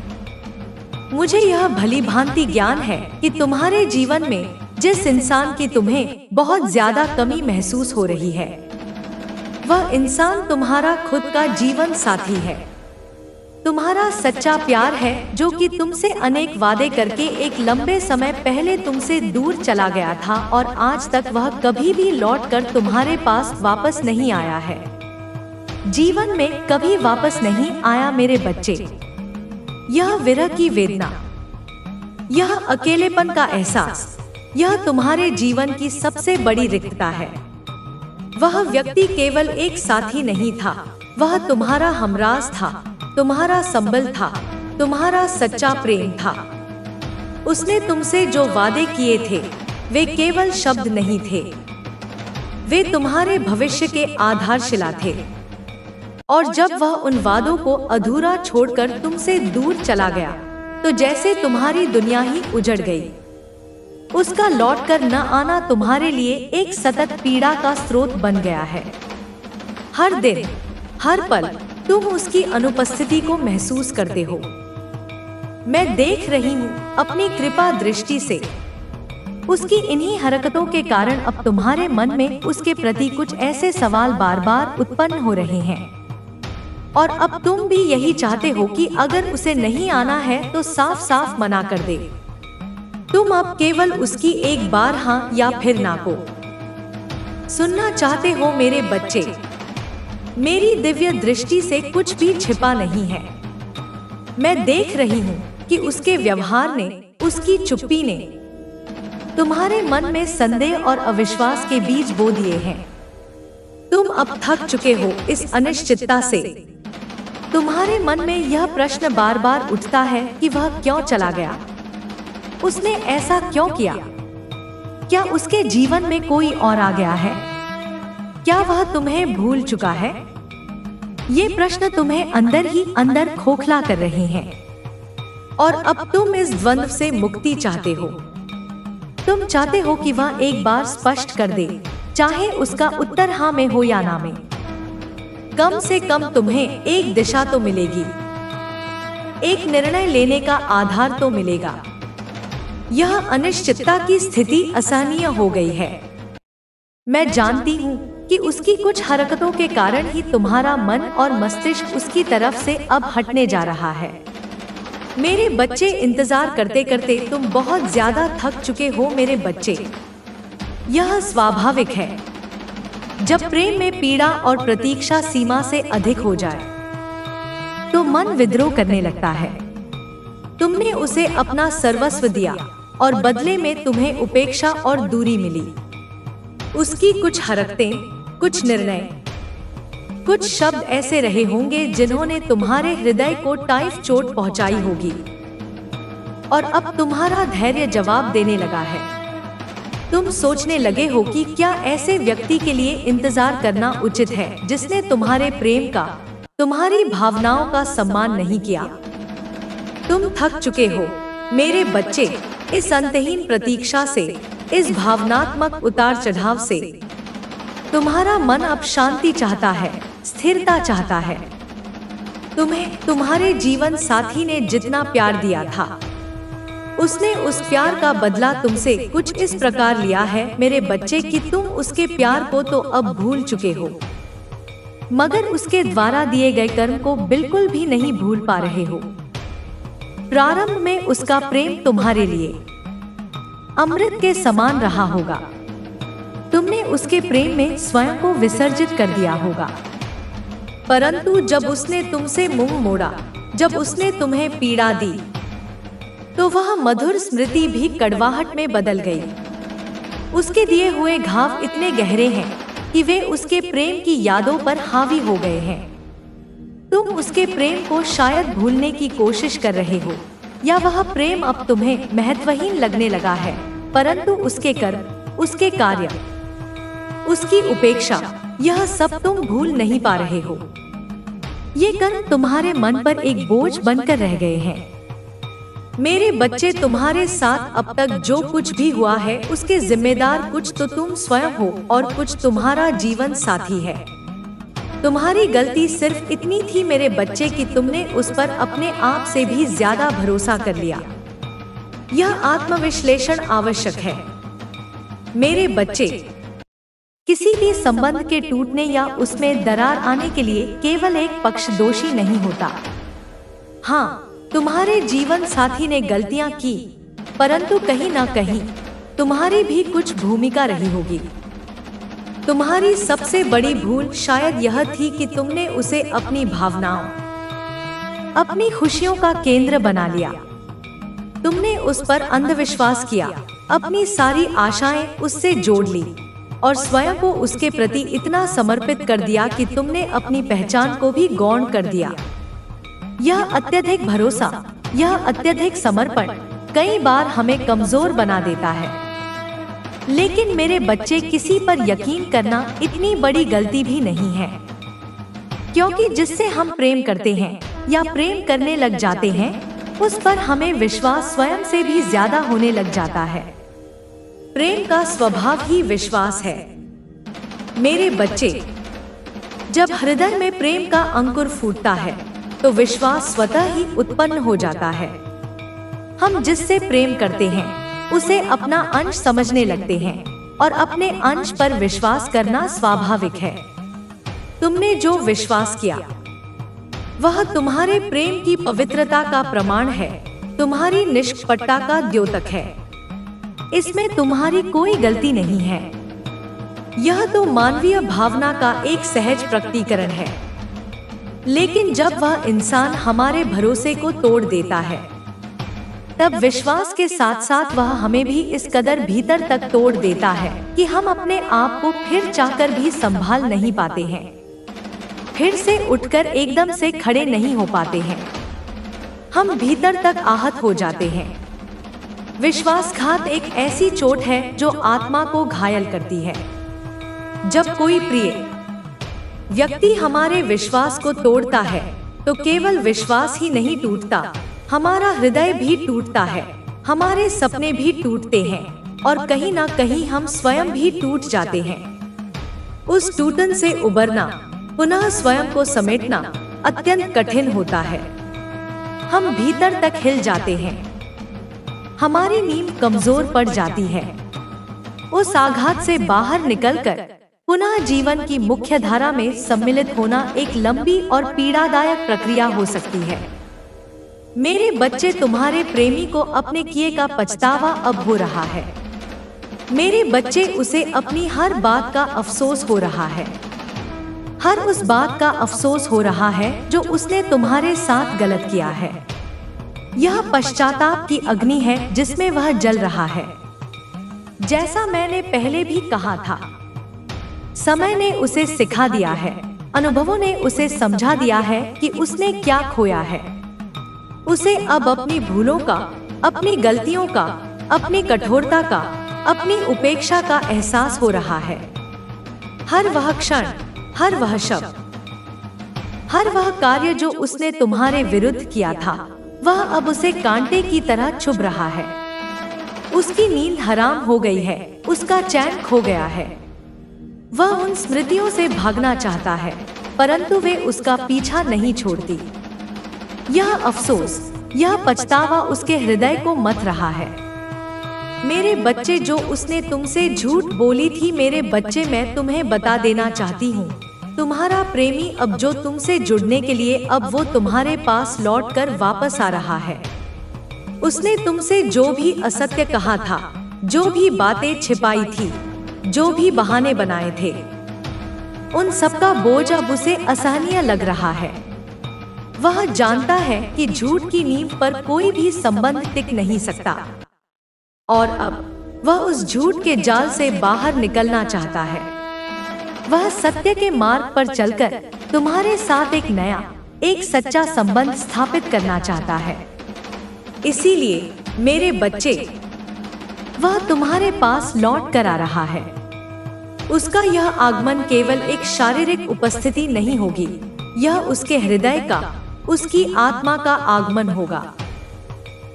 मुझे यह भली भांति ज्ञान है कि तुम्हारे जीवन में जिस इंसान की तुम्हें बहुत ज्यादा कमी महसूस हो रही है, वह इंसान तुम्हारा खुद का जीवन साथी है, तुम्हारा सच्चा प्यार है, जो कि तुमसे अनेक वादे करके एक लंबे समय पहले तुमसे दूर चला गया था और आज तक वह कभी भी लौटकर तुम्हारे पास वापस नहीं आया है। जीवन में कभी वापस नहीं आया। मेरे बच्चे, यह विरह की वेदना, यह अकेलेपन का एहसास, यह तुम्हारे जीवन की सबसे बड़ी रिक्तता है। वह व्यक्ति केवल एक साथी नहीं था, वह तुम्हारा हमराज था, तुम्हारा संबल था, तुम्हारा सच्चा प्रेम था। उसने तुमसे जो वादे किए थे वे केवल शब्द नहीं थे, वे तुम्हारे भविष्य के आधारशिला थे। और जब वह उन वादों को अधूरा छोड़कर तुमसे दूर चला गया तो जैसे तुम्हारी दुनिया ही उजड़ गई। उसका लौटकर न आना तुम्हारे लिए एक सतत पीड़ा का स्रोत बन गया है। हर दिन, हर पल तुम उसकी अनुपस्थिति को महसूस करते हो। मैं देख रही हूँ अपनी कृपा दृष्टि से, उसकी इन्हीं हरकतों के कारण अब तुम्हारे मन में उसके प्रति कुछ ऐसे सवाल बार बार उत्पन्न हो रहे हैं। और अब तुम भी यही चाहते हो कि अगर उसे नहीं आना है तो साफ साफ मना कर दे। तुम अब केवल उसकी एक बार हाँ या फिर ना को सुनना चाहते हो। मेरे बच्चे, मेरी दिव्य दृष्टि से कुछ भी छिपा नहीं है। मैं देख रही हूँ कि उसके व्यवहार ने, उसकी चुप्पी ने तुम्हारे मन में संदेह और अविश्वास के बीज बो दिए हैं। तुम अब थक चुके हो इस अनिश्चितता से। तुम्हारे मन में यह प्रश्न बार बार उठता है कि वह क्यों चला गया, उसने ऐसा क्यों किया, क्या उसके जीवन में कोई और आ गया है, क्या वह तुम्हें भूल चुका है। ये प्रश्न तुम्हें अंदर ही अंदर खोखला कर रहे हैं और अब तुम इस द्वंद्व से मुक्ति चाहते हो। तुम चाहते हो कि वह एक बार स्पष्ट कर दे, चाहे उसका उत्तर हाँ में हो या ना में। कम से कम तुम्हें एक दिशा तो मिलेगी, एक निर्णय लेने का आधार तो मिलेगा। यह अनिश्चितता की स्थिति असहनीय हो गई है। मैं जानती हूँ कि उसकी कुछ हरकतों के कारण ही तुम्हारा मन और मस्तिष्क उसकी तरफ से अब हटने जा रहा है। मेरे बच्चे, इंतजार करते करते तुम बहुत ज्यादा थक चुके हो। मेरे बच्चे, यह स्वाभाविक है। जब प्रेम में पीड़ा और प्रतीक्षा सीमा से अधिक हो जाए तो मन विद्रोह करने लगता है। तुमने उसे अपना सर्वस्व दिया और बदले में तुम्हें उपेक्षा और दूरी मिली। उसकी कुछ हरकतें, कुछ निर्णय, कुछ शब्द ऐसे रहे होंगे जिन्होंने तुम्हारे हृदय को टाइफ चोट पहुंचाई होगी, और अब तुम्हारा धैर्य जवाब देने लगा है। तुम सोचने लगे हो कि क्या ऐसे व्यक्ति के लिए इंतजार करना उचित है जिसने तुम्हारे प्रेम का, तुम्हारी भावनाओं का सम्मान नहीं किया। तुम थक चुके हो मेरे बच्चे, इस अंतहीन प्रतीक्षा से, इस भावनात्मक उतार चढ़ाव से। तुम्हारा मन अब शांति चाहता है, स्थिरता चाहता है। तुम्हें तुम्हारे जीवन साथी ने जितना प्यार दिया था, उसने उस प्यार का बदला तुमसे कुछ इस प्रकार लिया है मेरे बच्चे कि तुम उसके प्यार को तो अब भूल चुके हो, मगर उसके द्वारा दिए गए कर्म को बिल्कुल भी नहीं भूल पा रहे हो। प्रारंभ में उसका प्रेम तुम्हारे लिए अमृत के समान रहा होगा। तुमने उसके प्रेम में स्वयं को विसर्जित कर दिया होगा, परंतु जब उसने तुमसे मुंह मोड़ा, जब उसने तुम्हें पीड़ा दी, तो वह मधुर स्मृति भी कड़वाहट में बदल गई। उसके दिए हुए घाव इतने गहरे हैं कि वे उसके प्रेम की यादों पर हावी हो गए हैं। तुम उसके प्रेम को शायद भूलने की कोशिश कर रहे हो, या वह प्रेम अब तुम्हें महत्वहीन लगने लगा है, परंतु उसके कर्म, उसके कार्य, उसकी उपेक्षा, यह सब तुम भूल नहीं पा रहे हो। ये कर्म तुम्हारे मन पर एक बोझ बनकर रह गए हैं। मेरे बच्चे, तुम्हारे साथ अब तक जो कुछ भी हुआ है उसके जिम्मेदार कुछ तो तुम स्वयं हो और कुछ तुम्हारा जीवन साथी है। तुम्हारी गलती सिर्फ इतनी थी मेरे बच्चे कि तुमने उस पर अपने आप से भी ज्यादा भरोसा कर लिया। यह आत्मविश्लेषण आवश्यक है मेरे बच्चे। किसी भी संबंध के टूटने या उसमें दरार आने के लिए केवल एक पक्ष दोषी नहीं होता। हाँ, तुम्हारे जीवन साथी ने गलतियां की, परंतु कहीं ना कहीं तुम्हारी भी कुछ भूमिका रही होगी। तुम्हारी सबसे बड़ी भूल शायद यह थी कि तुमने उसे अपनी भावनाओं, अपनी खुशियों का केंद्र बना लिया। तुमने उस पर अंधविश्वास किया, अपनी सारी आशाएं उससे जोड़ ली और स्वयं को उसके प्रति इतना समर्पित कर दिया कि तुमने अपनी पहचान को भी गौण कर दिया। यह अत्यधिक भरोसा, यह अत्यधिक समर्पण कई बार हमें कमजोर बना देता है। लेकिन मेरे बच्चे, किसी पर यकीन करना इतनी बड़ी गलती भी नहीं है, क्योंकि जिससे हम प्रेम करते हैं या प्रेम करने लग जाते हैं, उस पर हमें विश्वास स्वयं से भी ज्यादा होने लग जाता है। प्रेम का स्वभाव ही विश्वास है मेरे बच्चे। जब हृदय में प्रेम का अंकुर फूटता है तो विश्वास स्वतः ही उत्पन्न हो जाता है। हम जिससे प्रेम करते हैं उसे अपना अंश समझने लगते हैं और अपने अंश पर विश्वास करना स्वाभाविक है। तुमने जो विश्वास किया वह तुम्हारे प्रेम की पवित्रता का प्रमाण है, तुम्हारी निष्कपटता का द्योतक है। इसमें तुम्हारी कोई गलती नहीं है। यह तो मानवीय भावना का एक सहज प्रकटीकरण है। लेकिन जब वह इंसान हमारे भरोसे को तोड़ देता है, तब विश्वास के साथ साथ वह हमें भी इस कदर भीतर तक तोड़ देता है कि हम अपने आप को फिर चाहकर भी संभाल नहीं पाते हैं, फिर से उठकर एकदम से खड़े नहीं हो पाते हैं। हम भीतर तक आहत हो जाते हैं। विश्वासघात एक ऐसी चोट है जो आत्मा को घायल करती है। जब कोई प्रिय व्यक्ति हमारे विश्वास को तोड़ता है तो केवल विश्वास ही नहीं टूटता, हमारा हृदय भी टूटता है, हमारे सपने भी टूटते हैं और कहीं ना कहीं हम स्वयं भी टूट जाते हैं। उस टूटन से उबरना, पुनः स्वयं को समेटना अत्यंत कठिन होता है। हम भीतर तक हिल जाते हैं, हमारी नींव कमजोर पड़ जाती है। उस आघात से बाहर निकलकर पुनः जीवन की मुख्य धारा में सम्मिलित होना एक लंबी और पीड़ादायक प्रक्रिया हो सकती है। मेरे बच्चे, तुम्हारे प्रेमी को अपने किए का पछतावा अब हो रहा है। मेरे बच्चे, उसे अपनी हर बात का अफसोस हो रहा है। हर उस बात का अफसोस हो रहा है जो उसने तुम्हारे साथ गलत किया है। यह पश्चाताप की अग्नि है जिसमें वह जल रहा है। जैसा मैंने पहले भी कहा था, समय ने उसे सिखा दिया है अनुभवों ने उसे समझा दिया है कि उसने क्या खोया है। उसे अब अपनी भूलों का, अपनी गलतियों का, अपनी कठोरता का, अपनी उपेक्षा का एहसास हो रहा है। हर वह क्षण, हर वह शब्द, हर वह कार्य जो उसने तुम्हारे विरुद्ध किया था, वह अब उसे कांटे की तरह चुभ रहा है। उसकी नींद हराम हो गई है, उसका चैन खो गया है। वह उन स्मृतियों से भागना चाहता है, परंतु वे उसका पीछा नहीं छोड़ती। यह अफसोस, यह पछतावा उसके हृदय को मथ रहा है। मेरे बच्चे, जो उसने तुमसे झूठ बोली थी, मेरे बच्चे, मैं तुम्हें बता देना चाहती हूँ, तुम्हारा प्रेमी अब जो तुमसे जुड़ने के लिए अब वो तुम्हारे पास लौटकर वापस आ रहा है। उसने तुमसे जो भी असत्य कहा था, जो भी बातें छिपाई थी, जो भी बहाने बनाए थे, उन सबका बोझ अब उसे असहनीय लग रहा है। वह जानता है कि झूठ की नींव पर कोई भी संबंध टिक नहीं सकता, और अब वह उस झूठ के जाल से बाहर निकलना चाहता है। वह सत्य के मार्ग पर चलकर तुम्हारे साथ एक नया, एक सच्चा संबंध स्थापित करना चाहता है। इसीलिए मेरे बच्चे, वह तुम्हारे पास लौट कर आ रहा है। उसका यह आगमन केवल एक शारीरिक उपस्थिति नहीं होगी, यह उसके हृदय का, उसकी आत्मा का आगमन होगा।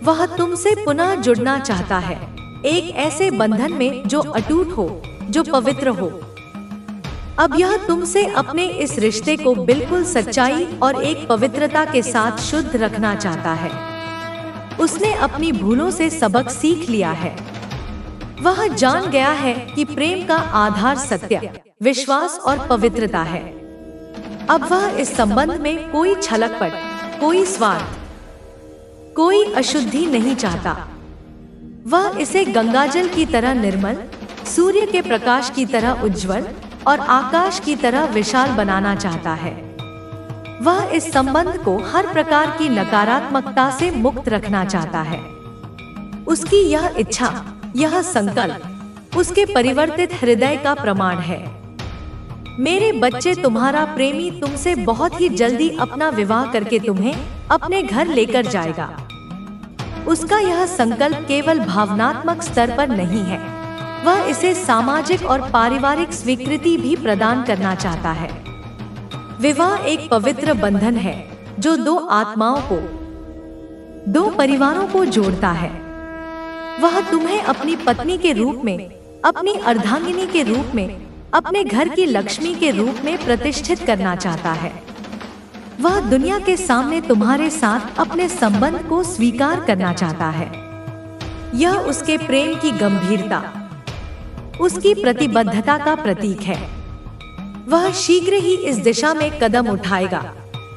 वह तुमसे पुनः जुड़ना चाहता है, एक ऐसे बंधन में जो अटूट हो, जो पवित्र हो। अब यह तुमसे अपने इस रिश्ते को बिल्कुल सच्चाई और एक पवित्रता के साथ शुद्ध रखना चाहता है। उसने अपनी भूलों से सबक सीख लिया है। वह जान गया है कि प्रेम का आधार सत्य, विश्वास और पवित्रता है। अब वह इस संबंध में कोई छलकपट, कोई स्वार्थ, कोई अशुद्धि नहीं चाहता। वह इसे गंगाजल की तरह निर्मल, सूर्य के प्रकाश की तरह उज्जवल और आकाश की तरह विशाल बनाना चाहता है। वह इस संबंध को हर प्रकार की नकारात्मकता से मुक्त रखना चाहता है। उसकी यह इच्छा, यह संकल्प उसके परिवर्तित हृदय का प्रमाण है। मेरे बच्चे, तुम्हारा प्रेमी तुमसे बहुत ही जल्दी अपना विवाह करके तुम्हें अपने घर लेकर जाएगा। उसका यह संकल्प केवल भावनात्मक स्तर पर नहीं है, वह इसे सामाजिक और पारिवारिक स्वीकृति भी प्रदान करना चाहता है। विवाह एक पवित्र बंधन है जो दो आत्माओं को, दो परिवारों को जोड़ता है। वह तुम्हें अपनी पत्नी के रूप में, अपनी अर्धांगिनी के रूप में, अपने घर की लक्ष्मी के रूप में प्रतिष्ठित करना चाहता है। वह दुनिया के सामने तुम्हारे साथ अपने संबंध को स्वीकार करना चाहता है। यह उसके प्रेम की गंभीरता, उसकी प्रतिबद्धता का प्रतीक है। वह शीघ्र ही इस दिशा में कदम उठाएगा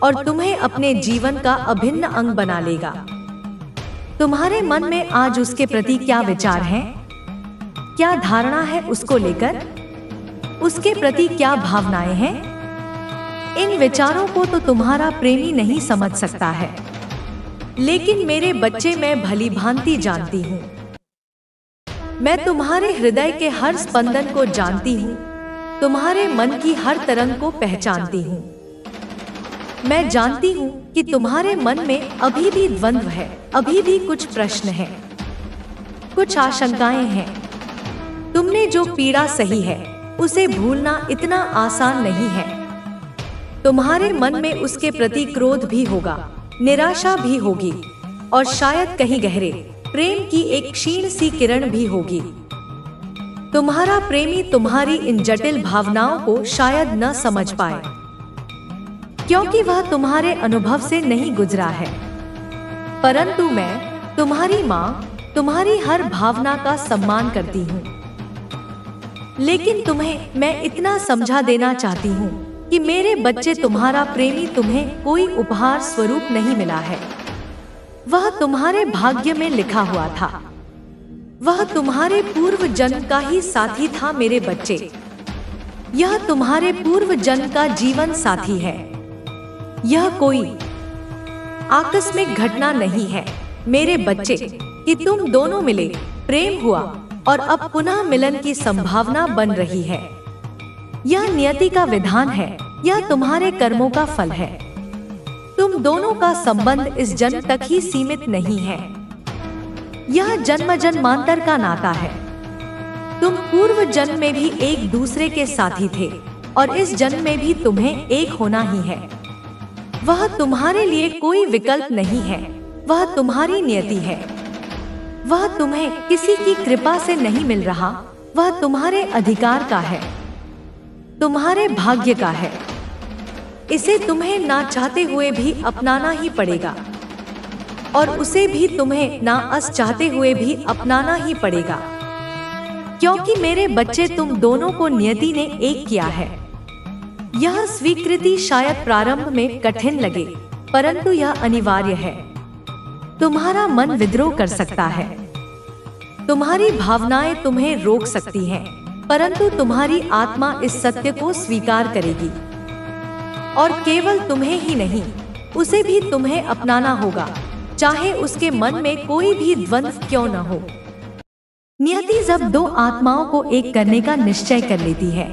और तुम्हें अपने जीवन का अभिन्न अंग बना लेगा। तुम्हारे मन में आज उसके प्रति क्या विचार हैं? क्या धारणा है उसको लेकर? उसके प्रति क्या भावनाएं हैं? इन विचारों को तो तुम्हारा प्रेमी नहीं समझ सकता है, लेकिन मेरे बच्चे, मैं भली भांति जानती हूँ। मैं तुम्हारे हृदय के हर स्पंदन को जानती हूँ, तुम्हारे मन की हर तरंग को पहचानती हूँ। मैं जानती हूँ कि तुम्हारे मन में अभी भी द्वंद्व है, अभी भी कुछ प्रश्न हैं, कुछ आशंकाएं हैं। तुमने जो पीड़ा सही है, उसे भूलना इतना आसान नहीं है। तुम्हारे मन में उसके प्रति क्रोध भी होगा, निराशा भी होगी, और शायद कहीं गहरे प्रेम की एक क्षीण सी किरण भी होगी। तुम्हारा प्रेमी तुम्हारी इन जटिल भावनाओं को शायद न समझ पाए, क्योंकि वह तुम्हारे अनुभव से नहीं गुजरा है। परंतु मैं, तुम्हारी माँ, तुम्हारी हर भावना का सम्मान करती हूँ। लेकिन तुम्हें मैं इतना समझा देना चाहती हूँ कि मेरे बच्चे, तुम्हारा प्रेमी तुम्हें कोई उपहार स्वरूप नहीं मिला है। वह तुम्हारे भाग्य में लिखा हुआ था। वह तुम्हारे पूर्व जन्म का ही साथी था मेरे बच्चे। यह तुम्हारे पूर्व जन्म का जीवन साथी है। यह कोई आकस्मिक घटना नहीं है मेरे बच्चे कि तुम दोनों मिले, प्रेम हुआ और अब पुनः मिलन की संभावना बन रही है। यह नियति का विधान है यह तुम्हारे कर्मों का फल है। तुम दोनों का संबंध इस जन्म तक ही सीमित नहीं है, यह जन्म जन्मांतर का नाता है। तुम पूर्व जन्म में भी एक दूसरे के साथी थे और इस जन्म में भी तुम्हें एक होना ही है। वह तुम्हारे लिए कोई विकल्प नहीं है, वह तुम्हारी नियति है। वह तुम्हें किसी की कृपा से नहीं मिल रहा, वह तुम्हारे अधिकार का है, तुम्हारे भाग्य का है। इसे तुम्हें ना चाहते हुए भी अपनाना ही पड़ेगा और उसे भी तुम्हें ना अस चाहते हुए भी अपनाना ही पड़ेगा, क्योंकि मेरे बच्चे तुम दोनों को नियति ने एक किया है। यह स्वीकृति शायद प्रारंभ में कठिन लगे, परंतु यह अनिवार्य है। तुम्हारा मन विद्रोह कर सकता है, तुम्हारी भावनाएं तुम्हें रोक सकती हैं, परंतु तुम्हारी आत्मा इस सत्य को स्वीकार करेगी और केवल तुम्हें ही नहीं, उसे भी तुम्हें अपनाना होगा, चाहे उसके मन में कोई भी द्वंद्व क्यों न हो। नियति जब दो आत्माओं को एक करने का निश्चय कर लेती है,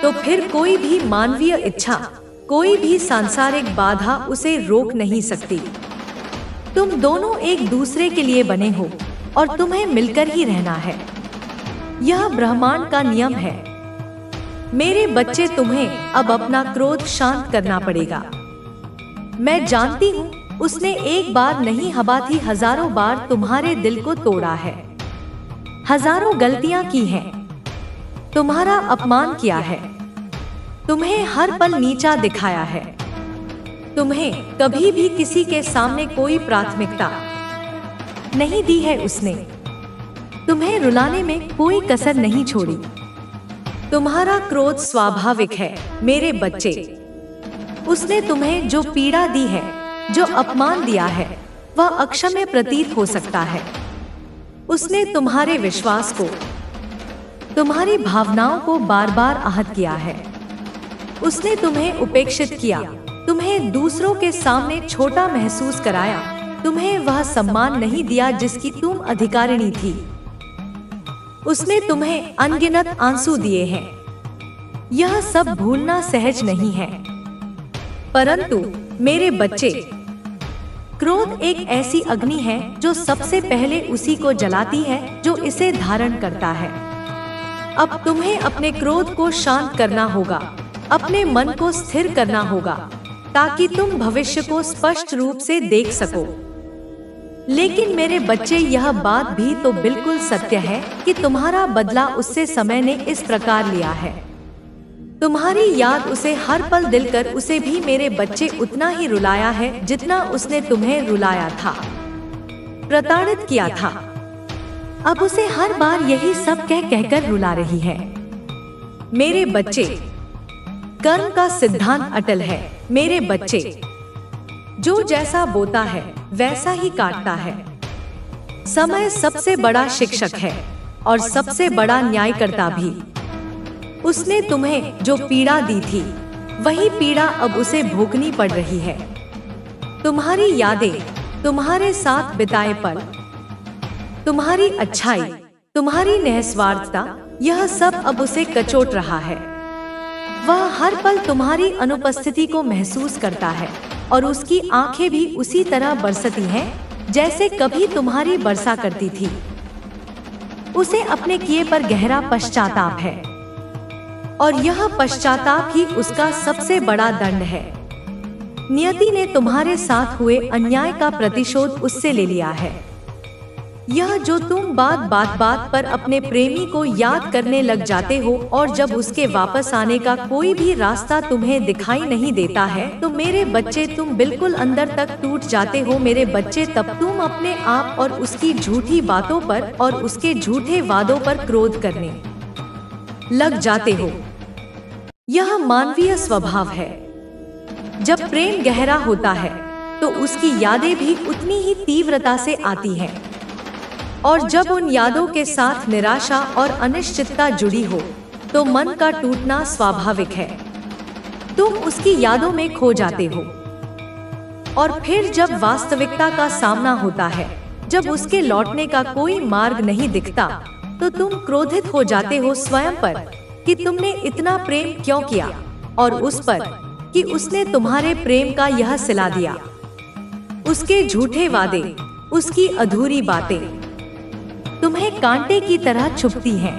तो फिर कोई भी मानवीय इच्छा, कोई भी सांसारिक बाधा उसे रोक नहीं सकती। तुम दोनों एक दूसरे के लिए बने हो और तुम्हें मिलकर ही रहना है। यह ब्रह्मांड का नियम है। मेरे बच्चे, तुम्हें अब अपना क्रोध शांत करना पड़ेगा। मैं जानती हूँ उसने एक बार नहीं हबाथी हजारों बार तुम्हारे दिल को तोड़ा है, हजारों गलतियां की हैं, तुम्हारा अपमान किया है, तुम्हें हर पल नीचा दिखाया है, तुम्हें कभी भी किसी के सामने कोई प्राथमिकता नहीं दी है। उसने तुम्हें रुलाने में कोई कसर नहीं छोड़ी। तुम्हारा क्रोध स्वाभाविक है मेरे बच्चे। उसने तुम्हें जो पीड़ा दी है, जो अपमान दिया है, वह अक्षम्य प्रतीत हो सकता है। उसने तुम्हारे विश्वास को, तुम्हारी भावनाओं को बार बार आहत किया है। उसने तुम्हें उपेक्षित किया, तुम्हें दूसरों के सामने छोटा महसूस कराया, तुम्हें वह सम्मान नहीं दिया जिसकी तुम अधिकारिणी थी। उसने तुम्हें अनगिनत आंसू दिए हैं। यह सब भूलना सहज नहीं है, परंतु मेरे बच्चे, क्रोध एक ऐसी अग्नि है जो सबसे पहले उसी को जलाती है जो इसे धारण करता है। अब तुम्हें अपने क्रोध को शांत करना होगा, अपने मन को स्थिर करना होगा, ताकि तुम भविष्य को स्पष्ट रूप से देख सको। लेकिन मेरे बच्चे, यह बात भी तो बिल्कुल सत्य है कि तुम्हारा बदला उससे समय ने इस प्रकार लिया है। तुम्हारी याद उसे हर पल दिल कर उसे भी मेरे बच्चे उतना ही रुलाया है जितना उसने तुम्हें रुलाया था, प्रताड़ित किया था। अब उसे हर बार यही सब कह कहकर रुला रही है। मेरे बच्चे, कर्म का सिद्धांत अटल है। मेरे बच्चे, जो जैसा बोता है वैसा ही काटता है। समय सबसे बड़ा शिक्षक है और सबसे बड़ा न्यायकर्ता भी। उसने तुम्हें जो पीड़ा दी थी, वही पीड़ा अब उसे भोगनी पड़ रही है। तुम्हारी यादें, तुम्हारे साथ बिताए पल, तुम्हारी अच्छाई, तुम्हारी निस्वार्थता, यह सब अब उसे कचोट रहा है। वह हर पल तुम्हारी अनुपस्थिति को महसूस करता है और उसकी आंखें भी उसी तरह बरसती हैं जैसे कभी तुम्हारी बरसा करती थी। उसे अपने किए पर गहरा पश्चाताप है और यह पश्चाताप ही उसका सबसे बड़ा दंड है। नियति ने तुम्हारे साथ हुए अन्याय का प्रतिशोध उससे ले लिया है। यह जो तुम बात पर अपने प्रेमी को याद करने लग जाते हो और जब उसके वापस आने का कोई भी रास्ता तुम्हें दिखाई नहीं देता है, तो मेरे बच्चे तुम बिल्कुल अंदर तक टूट जाते हो। मेरे बच्चे, तब तुम अपने आप और उसकी झूठी बातों पर और उसके झूठे वादों पर क्रोध करने लग जाते हो। यह मानवीय स्वभाव है। जब प्रेम गहरा होता है तो उसकी यादें भी उतनी ही तीव्रता से आती हैं, और जब उन यादों के साथ निराशा और अनिश्चितता जुड़ी हो तो मन का टूटना स्वाभाविक है। तुम उसकी यादों में खो जाते हो और फिर जब वास्तविकता का सामना होता है, जब उसके लौटने का कोई मार्ग नहीं दिखता, तो तुम क्रोधित हो जाते हो स्वयं पर कि तुमने इतना प्रेम क्यों किया, और उस पर कि उसने तुम्हारे प्रेम का यह सिला दिया। उसके झूठे वादे, उसकी अधूरी बातें तुम्हें कांटे की तरह चुभती हैं।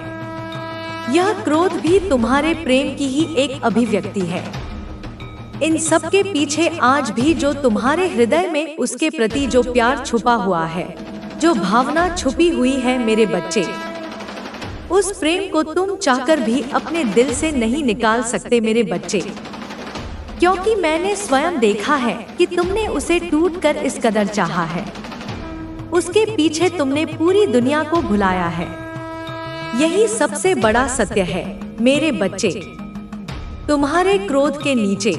यह क्रोध भी तुम्हारे प्रेम की ही एक अभिव्यक्ति है। इन सब के पीछे आज भी जो तुम्हारे हृदय में उसके प्रति जो प्यार छुपा हुआ है, जो भावना छुपी हुई है मेरे बच्चे, उस प्रेम को तुम चाहकर भी अपने दिल से नहीं निकाल सकते मेरे बच्चे, क्योंकि मैंने स्वयं देखा है कि तुमने उसे टूटकर इस कदर चाहा है। उसके पीछे तुमने पूरी दुनिया को भुलाया है। यही सबसे बड़ा सत्य है मेरे बच्चे। तुम्हारे क्रोध के नीचे,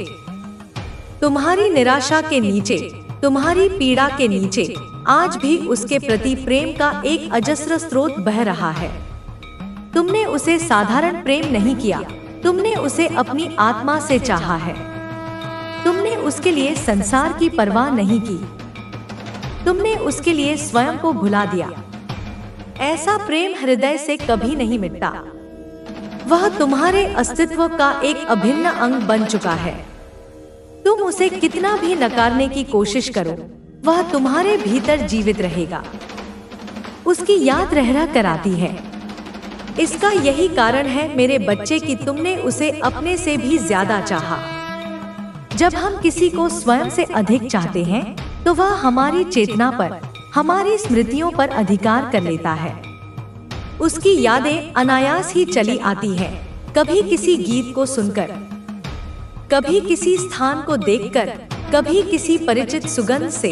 तुम्हारी निराशा के नीचे, तुम्हारी पीड़ा के नीचे आज भी उसके प्रति प्रेम का एक अजस्र स्रोत बह रहा है। तुमने उसे साधारण प्रेम नहीं किया, तुमने उसे अपनी आत्मा से चाहा है। तुमने उसके लिए संसार की परवाह नहीं की, तुमने उसके लिए स्वयं को भुला दिया। ऐसा प्रेम हृदय से कभी नहीं मिटता। वह तुम्हारे अस्तित्व का एक अभिन्न अंग बन चुका है। तुम उसे कितना भी नकारने की कोशिश करो, वह तुम्हारे भीतर जीवित रहेगा। उसकी याद रह रह कर आती है। इसका यही कारण है मेरे बच्चे कि तुमने उसे अपने से भी ज्यादा चाहा। जब हम किसी को स्वयं से अधिक चाहते हैं तो वह हमारी चेतना पर, हमारी स्मृतियों पर अधिकार कर लेता है। उसकी यादें अनायास ही चली आती हैं, कभी किसी गीत को सुनकर, कभी किसी स्थान को देखकर, कभी किसी परिचित सुगंध से।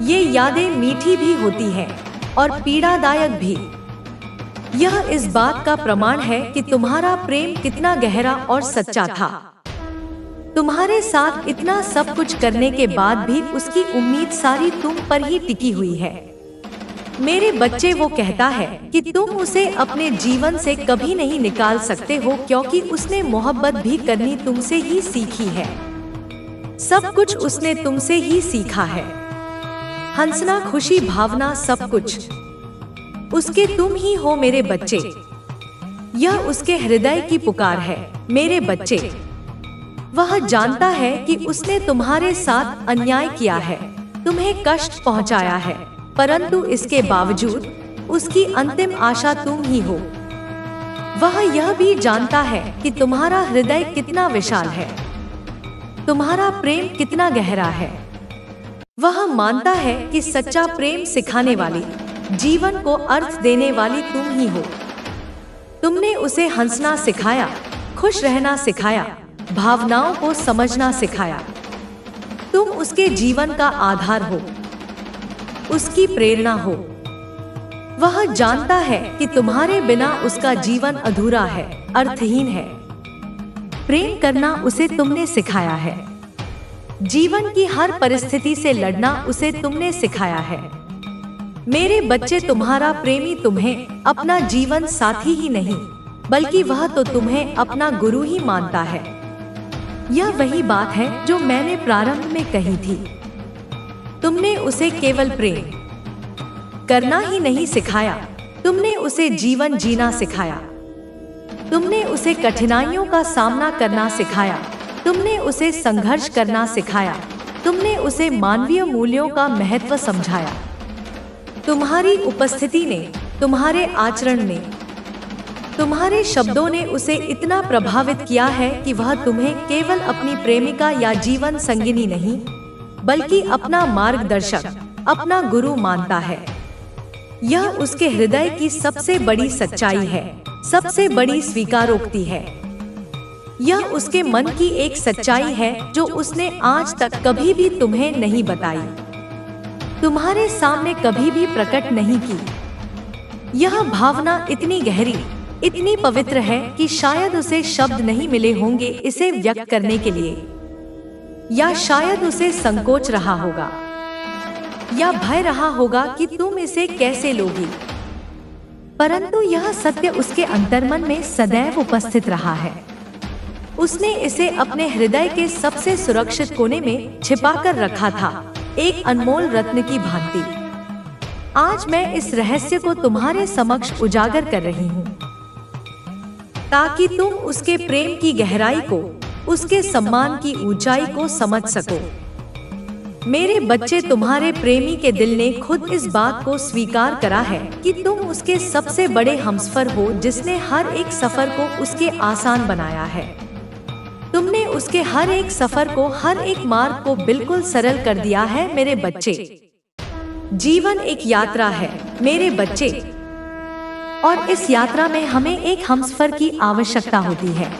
ये यादें मीठी भी होती हैं और पीड़ादायक भी। यह इस बात का प्रमाण है कि तुम्हारा प्रेम कितना गहरा और सच्चा था। तुम्हारे साथ इतना सब कुछ करने के बाद भी उसकी उम्मीद सारी तुम पर ही टिकी हुई है मेरे बच्चे। वो कहता है कि तुम उसे अपने जीवन से कभी नहीं निकाल सकते हो, क्योंकि उसने मोहब्बत भी करनी तुमसे ही सीखी है। सब कुछ उसने तुमसे ही सीखा है। हंसना, खुशी, भावना, सब कुछ उसके तुम ही हो मेरे बच्चे। यह उसके हृदय की पुकार है मेरे बच्चे। वह जानता है कि उसने तुम्हारे साथ अन्याय किया है, तुम्हें कष्ट पहुंचाया है, परंतु इसके बावजूद उसकी अंतिम आशा तुम ही हो। वह यह भी जानता है कि तुम्हारा हृदय कितना विशाल है, तुम्हारा प्रेम कितना गहरा है। वह मानता है कि सच्चा प्रेम सिखाने वाली, जीवन को अर्थ देने वाली तुम ही हो। तुमने उसे हंसना सिखाया, खुश रहना सिखाया, भावनाओं को समझना सिखाया। तुम उसके जीवन का आधार हो, उसकी प्रेरणा हो। वह जानता है कि तुम्हारे बिना उसका जीवन अधूरा है, अर्थहीन है। प्रेम करना उसे तुमने सिखाया है। जीवन की हर परिस्थिति से लड़ना उसे तुमने सिखाया है। मेरे बच्चे, तुम्हारा प्रेमी तुम्हें अपना जीवन साथी ही नहीं, बल्कि वह तो तुम्हें अपना गुरु ही मानता है। यह वही बात है जो मैंने प्रारंभ में कही थी। तुमने उसे केवल प्रेम करना ही नहीं सिखाया, तुमने उसे जीवन जीना सिखाया। तुमने उसे कठिनाइयों का सामना करना सिखाया, तुमने उसे संघर्ष करना सिखाया, तुमने उसे मानवीय मूल्यों का महत्व समझाया। तुम्हारी उपस्थिति ने, तुम्हारे आचरण ने, तुम्हारे शब्दों ने उसे इतना प्रभावित किया है कि वह तुम्हें केवल अपनी प्रेमिका या जीवन संगिनी नहीं, बल्कि अपना मार्गदर्शक, अपना गुरु मानता है। यह उसके हृदय की सबसे बड़ी सच्चाई है, सबसे बड़ी स्वीकारोक्ति है। यह उसके मन की एक सच्चाई है जो उसने आज तक कभी भी तुम्हें नहीं बताई, तुम्हारे सामने कभी भी प्रकट नहीं की। यह भावना इतनी गहरी, इतनी पवित्र है कि शायद उसे शब्द नहीं मिले होंगे इसे व्यक्त करने के लिए, या शायद उसे संकोच रहा होगा, या भय रहा होगा कि तुम इसे कैसे लोगी। परंतु यह सत्य उसके अंतर्मन में सदैव उपस्थित रहा है। उसने इसे अपने हृदय के सबसे सुरक्षित कोने में छिपाकर रखा था, एक अनमोल रत्न की भांति। आज मैं इस रहस्य को तुम्हारे समक्ष उजागर कर रही हूँ, ताकि तुम उसके प्रेम की गहराई को, उसके सम्मान की ऊंचाई को समझ सको। मेरे बच्चे, तुम्हारे प्रेमी के दिल ने खुद इस बात को स्वीकार करा है कि तुम उसके सबसे बड़े हमसफर हो, जिसने हर एक सफर को उसके आसान बनाया है। तुमने उसके हर एक सफर को, हर एक मार्ग को बिल्कुल सरल कर दिया है। मेरे बच्चे, जीवन एक यात्रा है मेरे बच्चे, और इस यात्रा में हमें एक हमसफर की आवश्यकता होती है।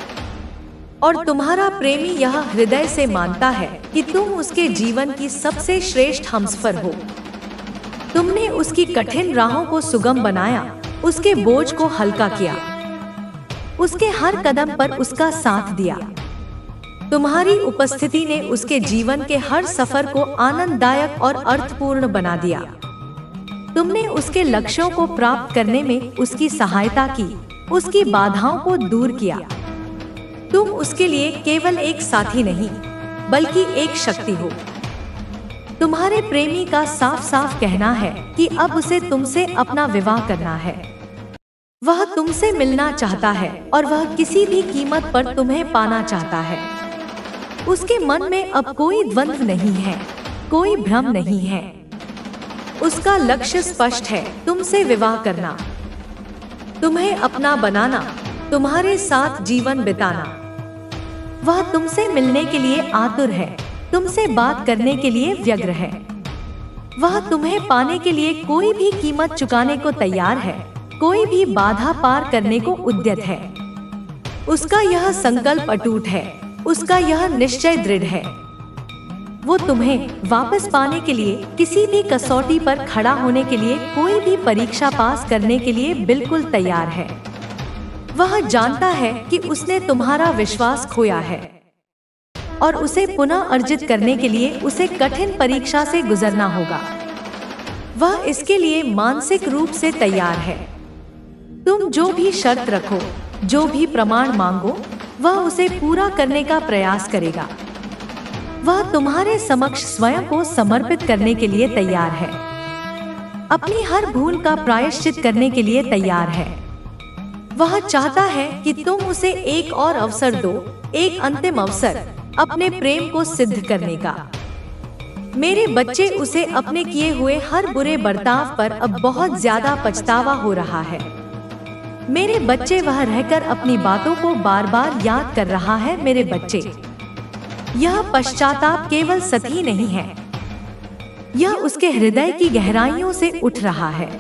और तुम्हारा प्रेमी यह हृदय से मानता है कि तुम उसके जीवन की सबसे श्रेष्ठ हमसफर हो। तुमने उसकी कठिन राहों को सुगम बनाया, उसके बोझ को हल्का किया, उसके हर कदम पर उसका साथ दिया। तुम्हारी उपस्थिति ने उसके जीवन के हर सफर को आनंददायक और अर्थपूर्ण बना दिया। तुमने उसके लक्ष्यों को प्राप्त करने में उसकी सहायता की, उसकी बाधाओं को दूर किया। तुम उसके लिए केवल एक साथी नहीं, बल्कि एक शक्ति हो। तुम्हारे प्रेमी का साफ साफ कहना है कि अब उसे तुमसे अपना विवाह करना है। वह तुमसे मिलना चाहता है और वह किसी भी कीमत पर तुम्हें पाना चाहता है। उसके मन में अब कोई द्वंद्व नहीं है, कोई भ्रम नहीं है। उसका लक्ष्य स्पष्ट है, तुमसे विवाह करना, तुम्हें अपना बनाना, तुम्हारे साथ जीवन बिताना। वह तुमसे मिलने के लिए आतुर है, तुमसे बात करने के लिए व्यग्र है। वह तुम्हें पाने के लिए कोई भी कीमत चुकाने को तैयार है, कोई भी बाधा पार करने को उद्यत है। उसका यह संकल्प अटूट है, उसका यह निश्चय दृढ़ है। वो तुम्हें वापस पाने के लिए, किसी भी कसौटी पर खड़ा होने के लिए, कोई भी परीक्षा पास करने के लिए बिल्कुल तैयार है। वह जानता है कि उसने तुम्हारा विश्वास खोया है और उसे पुनः अर्जित करने के लिए उसे कठिन परीक्षा से गुजरना होगा। वह इसके लिए मानसिक रूप से तैयार है। तुम जो भी शर्त रखो, जो भी प्रमाण मांगो, वह उसे पूरा करने का प्रयास करेगा। वह तुम्हारे समक्ष स्वयं को समर्पित करने के लिए तैयार है, अपनी हर भूल का प्रायश्चित करने के लिए तैयार है। वह चाहता है कि तुम उसे एक और अवसर दो, एक अंतिम अवसर अपने प्रेम को सिद्ध करने का। मेरे बच्चे, उसे अपने किए हुए हर बुरे बर्ताव पर अब बहुत ज्यादा पछतावा हो रहा है। मेरे बच्चे, वह रहकर अपनी बातों को बार बार याद कर रहा है। मेरे बच्चे, यह पश्चाताप केवल सही नहीं है, यह उसके हृदय की गहराइयों से उठ रहा है।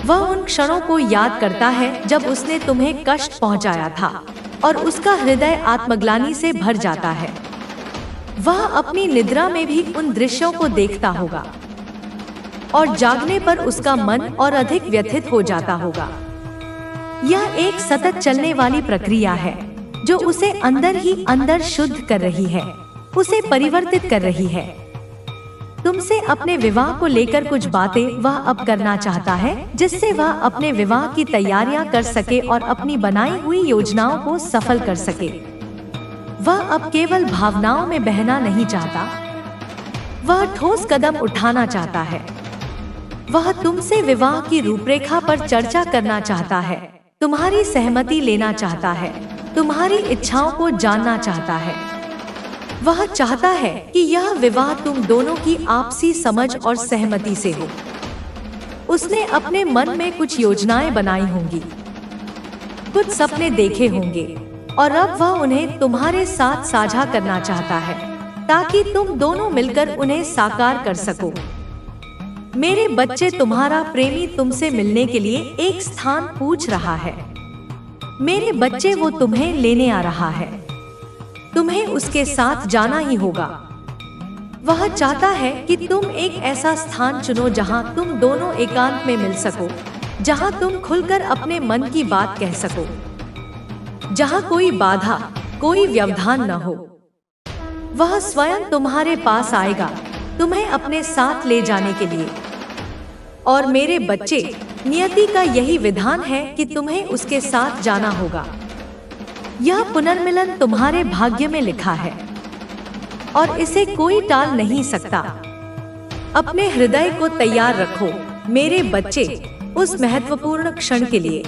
वह उन क्षणों को याद करता है जब उसने तुम्हें कष्ट पहुंचाया था और उसका हृदय आत्मग्लानि से भर जाता है। वह अपनी निद्रा में भी उन दृश्यों को देखता होगा और जागने पर उसका मन और अधिक व्यथित हो जाता होगा। यह एक सतत चलने वाली प्रक्रिया है जो उसे अंदर ही अंदर शुद्ध कर रही है, उसे परिवर्तित कर रही है। तुमसे अपने विवाह को लेकर कुछ बातें वह अब करना चाहता है, जिससे वह अपने विवाह की तैयारियां कर सके और अपनी बनाई हुई योजनाओं को सफल कर सके। वह अब केवल भावनाओं में बहना नहीं चाहता, वह ठोस कदम उठाना चाहता है। वह तुमसे विवाह की रूपरेखा पर चर्चा करना चाहता है, तुम्हारी सहमति लेना चाहता है, तुम्हारी इच्छाओं को जानना चाहता है। वह चाहता है कि यह विवाह तुम दोनों की आपसी समझ और सहमति से हो। उसने अपने मन में कुछ योजनाएं बनाई होंगी, कुछ सपने देखे होंगे और अब वह उन्हें तुम्हारे साथ साझा करना चाहता है ताकि तुम दोनों मिलकर उन्हें साकार कर सको। मेरे बच्चे, तुम्हारा प्रेमी तुमसे मिलने के लिए एक स्थान पूछ रहा है। मेरे बच्चे, वो तुम्हें लेने आ रहा है, तुम्हें उसके साथ जाना ही होगा। वह चाहता है कि तुम एक ऐसा स्थान चुनो जहां तुम दोनों एकांत में मिल सको, जहां तुम खुलकर अपने मन की बात कह सको, जहां कोई बाधा, कोई व्यवधान न हो। वह स्वयं तुम्हारे पास आएगा, तुम्हें अपने साथ ले जाने के लिए। और मेरे बच्चे, नियति का यही विधान है कि तुम्हें उसके साथ जाना होगा। यह पुनर्मिलन तुम्हारे भाग्य में लिखा है और इसे कोई टाल नहीं सकता। अपने हृदय को तैयार रखो मेरे बच्चे, उस महत्वपूर्ण क्षण के लिए।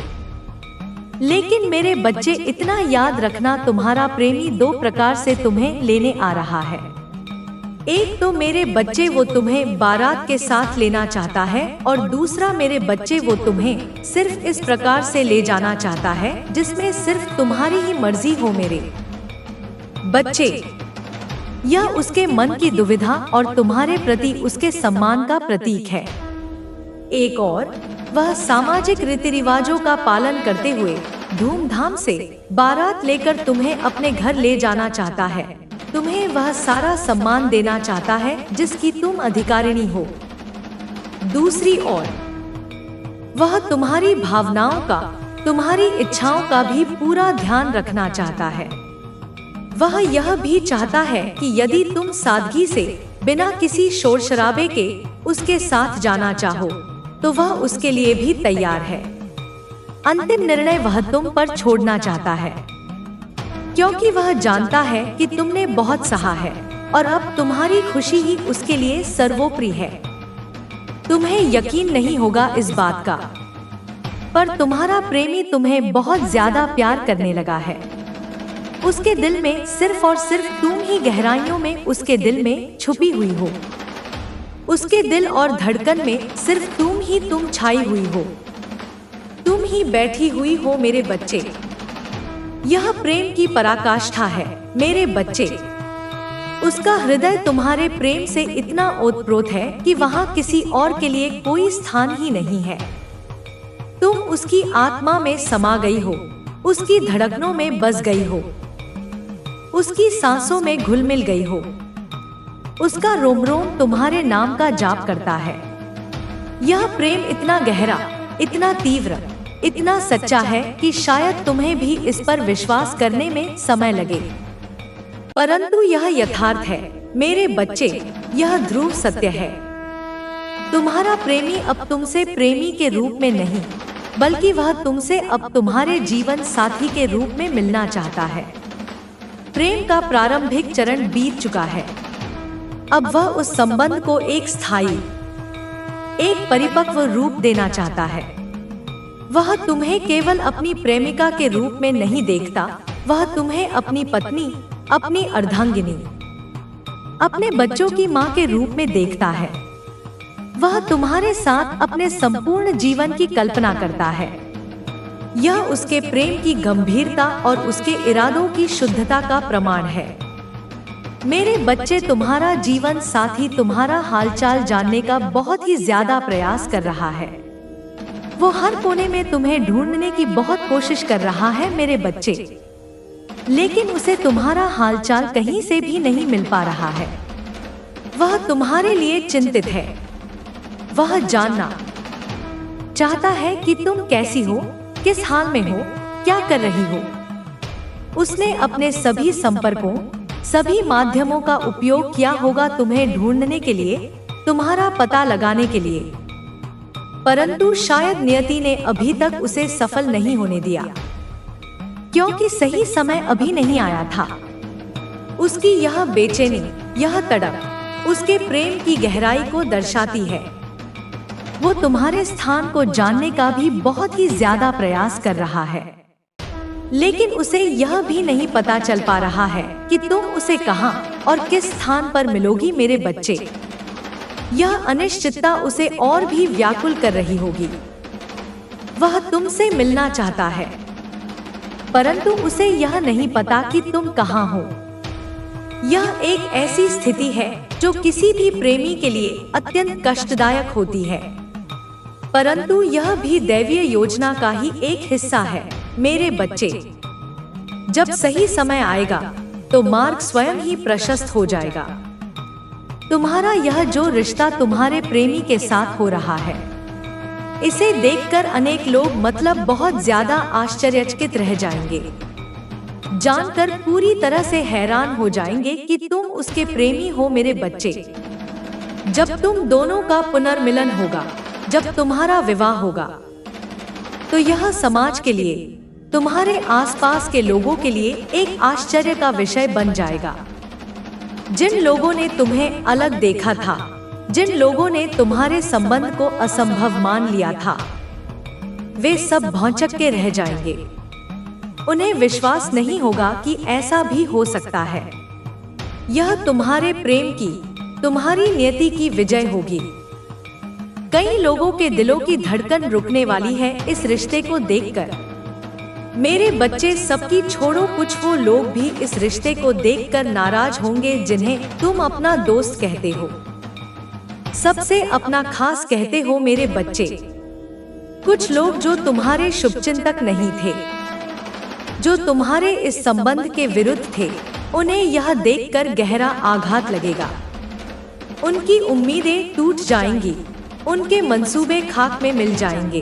लेकिन मेरे बच्चे इतना याद रखना, तुम्हारा प्रेमी दो प्रकार से तुम्हें लेने आ रहा है। एक तो मेरे बच्चे वो तुम्हें बारात के साथ लेना चाहता है, और दूसरा मेरे बच्चे वो तुम्हें सिर्फ इस प्रकार से ले जाना चाहता है जिसमें सिर्फ तुम्हारी ही मर्जी हो। मेरे बच्चे, यह उसके मन की दुविधा और तुम्हारे प्रति उसके सम्मान का प्रतीक है। एक और, वह सामाजिक रीति रिवाजों का पालन करते हुए धूमधाम से बारात लेकर तुम्हें अपने घर ले जाना चाहता है। तुम्हें वह सारा सम्मान देना चाहता है जिसकी तुम अधिकारिणी हो। दूसरी ओर, वह तुम्हारी भावनाओं का, तुम्हारी इच्छाओं का भी पूरा ध्यान रखना चाहता है। वह यह भी चाहता है कि यदि तुम सादगी से, बिना किसी शोर शराबे के उसके साथ जाना चाहो, तो वह उसके लिए भी तैयार है। अंतिम निर्णय वह तुम पर छोड़ना चाहता है, क्योंकि वह जानता है कि तुमने बहुत सहा है और अब तुम्हारी खुशी ही उसके लिए सर्वोपरि है। तुम्हें यकीन नहीं होगा इस बात का, पर तुम्हारा प्रेमी तुम्हें बहुत ज्यादा प्यार करने लगा है। उसके दिल में सिर्फ और सिर्फ तुम ही गहराइयों में उसके दिल में छुपी हुई हो। उसके दिल और धड़कन में सिर्फ तुम छाई हुई हो। तुम ही बैठी हुई हो मेरे बच्चे। यह प्रेम की पराकाष्ठा है मेरे बच्चे। उसका हृदय तुम्हारे प्रेम से इतना ओतप्रोत है कि वहाँ किसी और के लिए कोई स्थान ही नहीं है। तुम उसकी आत्मा में समा गई हो, उसकी धड़कनों में बस गई हो, उसकी सांसों में घुल मिल गई हो। उसका रोम रोम तुम्हारे नाम का जाप करता है। यह प्रेम इतना गहरा, इतना तीव्र, इतना सच्चा है कि शायद तुम्हें भी इस पर विश्वास करने में समय लगे, परंतु यह यथार्थ है मेरे बच्चे। यह ध्रुव सत्य है। तुम्हारा प्रेमी अब तुमसे प्रेमी के रूप में नहीं, बल्कि वह तुमसे अब तुम्हारे जीवन साथी के रूप में मिलना चाहता है। प्रेम का प्रारंभिक चरण बीत चुका है। अब वह उस संबंध को एक स्थायी, एक परिपक्व रूप देना चाहता है। वह तुम्हें केवल अपनी प्रेमिका के रूप में नहीं देखता, वह तुम्हें अपनी पत्नी, अपनी अर्धांगिनी, अपने बच्चों की माँ के रूप में देखता है। वह तुम्हारे साथ अपने संपूर्ण जीवन की कल्पना करता है। यह उसके प्रेम की गंभीरता और उसके इरादों की शुद्धता का प्रमाण है। मेरे बच्चे, तुम्हारा जीवन साथी तुम्हारा हालचाल जानने का बहुत ही ज्यादा प्रयास कर रहा है। वो हर कोने में तुम्हें ढूंढने की बहुत कोशिश कर रहा है मेरे बच्चे, लेकिन उसे तुम्हारा हालचाल कहीं से भी नहीं मिल पा रहा है। वह तुम्हारे लिए चिंतित है। वह जानना चाहता है कि तुम कैसी हो, किस हाल में हो, क्या कर रही हो। उसने अपने सभी संपर्कों, सभी माध्यमों का उपयोग किया होगा तुम्हें ढूंढने के लिए, तुम्हारा पता लगाने के लिए, परंतु शायद नियति ने अभी तक उसे सफल नहीं होने दिया, क्योंकि सही समय अभी नहीं आया था। उसकी यह बेचैनी, यह तड़प उसके प्रेम की गहराई को दर्शाती है। वो तुम्हारे स्थान को जानने का भी बहुत ही ज्यादा प्रयास कर रहा है, लेकिन उसे यह भी नहीं पता चल पा रहा है कि तुम उसे कहां और किस स्थान पर मिलोगी मेरे बच्चे। यह अनिश्चितता उसे और भी व्याकुल कर रही होगी। वह तुमसे मिलना चाहता है, परंतु उसे यह नहीं पता कि तुम कहां हो। यह एक ऐसी स्थिति है जो किसी भी प्रेमी के लिए अत्यंत कष्टदायक होती है, परंतु यह भी दैवीय योजना का ही एक हिस्सा है मेरे बच्चे। जब सही समय आएगा तो मार्ग स्वयं ही प्रशस्त हो जाएगा। तुम्हारा यह जो रिश्ता तुम्हारे प्रेमी के साथ हो रहा है, इसे देखकर अनेक लोग मतलब बहुत ज्यादा आश्चर्यचकित रह जाएंगे, जानकर पूरी तरह से हैरान हो जाएंगे कि तुम उसके प्रेमी हो मेरे बच्चे। जब तुम दोनों का पुनर्मिलन होगा, जब तुम्हारा विवाह होगा, तो यह समाज के लिए, तुम्हारे आसपास के लोगों के लिए एक आश्चर्य का विषय बन जाएगा। जिन लोगों ने तुम्हें अलग देखा था, जिन लोगों ने तुम्हारे संबंध को असंभव मान लिया था, वे सब भौंचक के रह जाएंगे। उन्हें विश्वास नहीं होगा कि ऐसा भी हो सकता है। यह तुम्हारे प्रेम की, तुम्हारी नियति की विजय होगी। कई लोगों के दिलों की धड़कन रुकने वाली है इस रिश्ते को देखकर। मेरे बच्चे, सबकी छोड़ो, कुछ वो लोग भी इस रिश्ते को देखकर नाराज होंगे जिन्हें तुम अपना दोस्त कहते हो, सबसे अपना खास कहते हो। मेरे बच्चे, कुछ लोग जो तुम्हारे शुभचिंतक नहीं थे, जो तुम्हारे इस संबंध के विरुद्ध थे, उन्हें यह देखकर गहरा आघात लगेगा। उनकी उम्मीदें टूट जाएंगी, उनके मंसूबे खाक में मिल जाएंगे।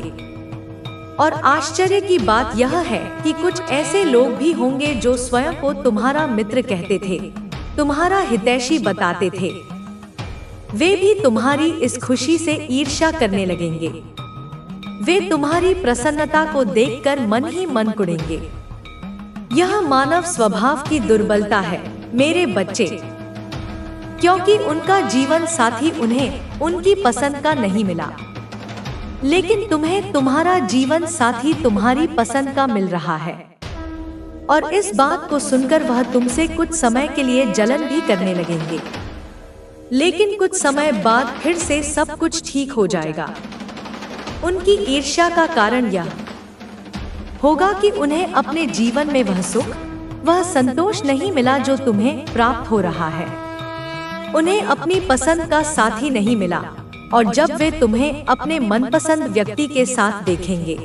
और आश्चर्य की बात यह है कि कुछ ऐसे लोग भी होंगे जो स्वयं को तुम्हारा मित्र कहते थे, तुम्हारा हितैषी बताते थे। वे भी तुम्हारी इस खुशी से ईर्ष्या करने लगेंगे। वे तुम्हारी प्रसन्नता को देखकर मन ही मन कुढ़ेंगे। यह मानव स्वभाव की दुर्बलता है मेरे बच्चे, क्योंकि उनका जीवन साथी उन्हें उनकी पसंद का नहीं मिला, लेकिन तुम्हें तुम्हारा जीवन साथी तुम्हारी पसंद का मिल रहा है। और इस बात को सुनकर वह तुमसे कुछ समय के लिए जलन भी करने लगेंगे, लेकिन कुछ समय बाद फिर से सब कुछ ठीक हो जाएगा। उनकी ईर्ष्या का कारण यह होगा कि उन्हें अपने जीवन में वह सुख, वह संतोष नहीं मिला जो तुम्हें प्राप्त हो रहा है। उन्हें अपनी पसंद का साथी नहीं मिला, और जब वे तुम्हें अपने मनपसंद व्यक्ति के साथ देखेंगे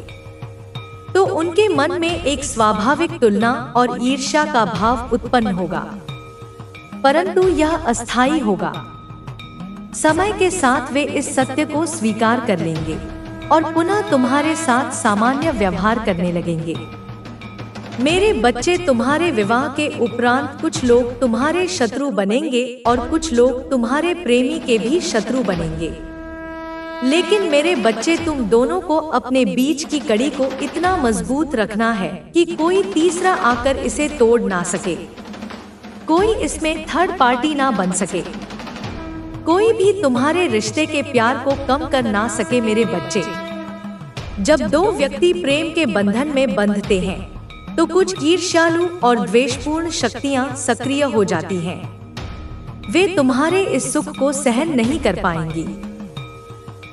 तो उनके मन में एक स्वाभाविक तुलना और ईर्ष्या का भाव उत्पन्न होगा, परंतु यह अस्थायी होगा। समय के साथ वे इस सत्य को स्वीकार कर लेंगे और पुनः तुम्हारे साथ सामान्य व्यवहार करने लगेंगे। मेरे बच्चे, तुम्हारे विवाह के उपरांत कुछ लोग तुम्हारे शत्रु बनेंगे और कुछ लोग तुम्हारे प्रेमी के भी शत्रु बनेंगे। लेकिन मेरे बच्चे, तुम दोनों को अपने बीच की कड़ी को इतना मजबूत रखना है कि कोई तीसरा आकर इसे तोड़ ना सके, कोई इसमें थर्ड पार्टी ना बन सके, कोई भी तुम्हारे रिश्ते के प्यार को कम कर ना सके। मेरे बच्चे, जब दो व्यक्ति प्रेम के बंधन में बंधते हैं तो कुछ ईर्ष्यालु और द्वेषपूर्ण शक्तियां सक्रिय हो जाती हैं। वे तुम्हारे इस सुख को सहन नहीं कर पाएंगी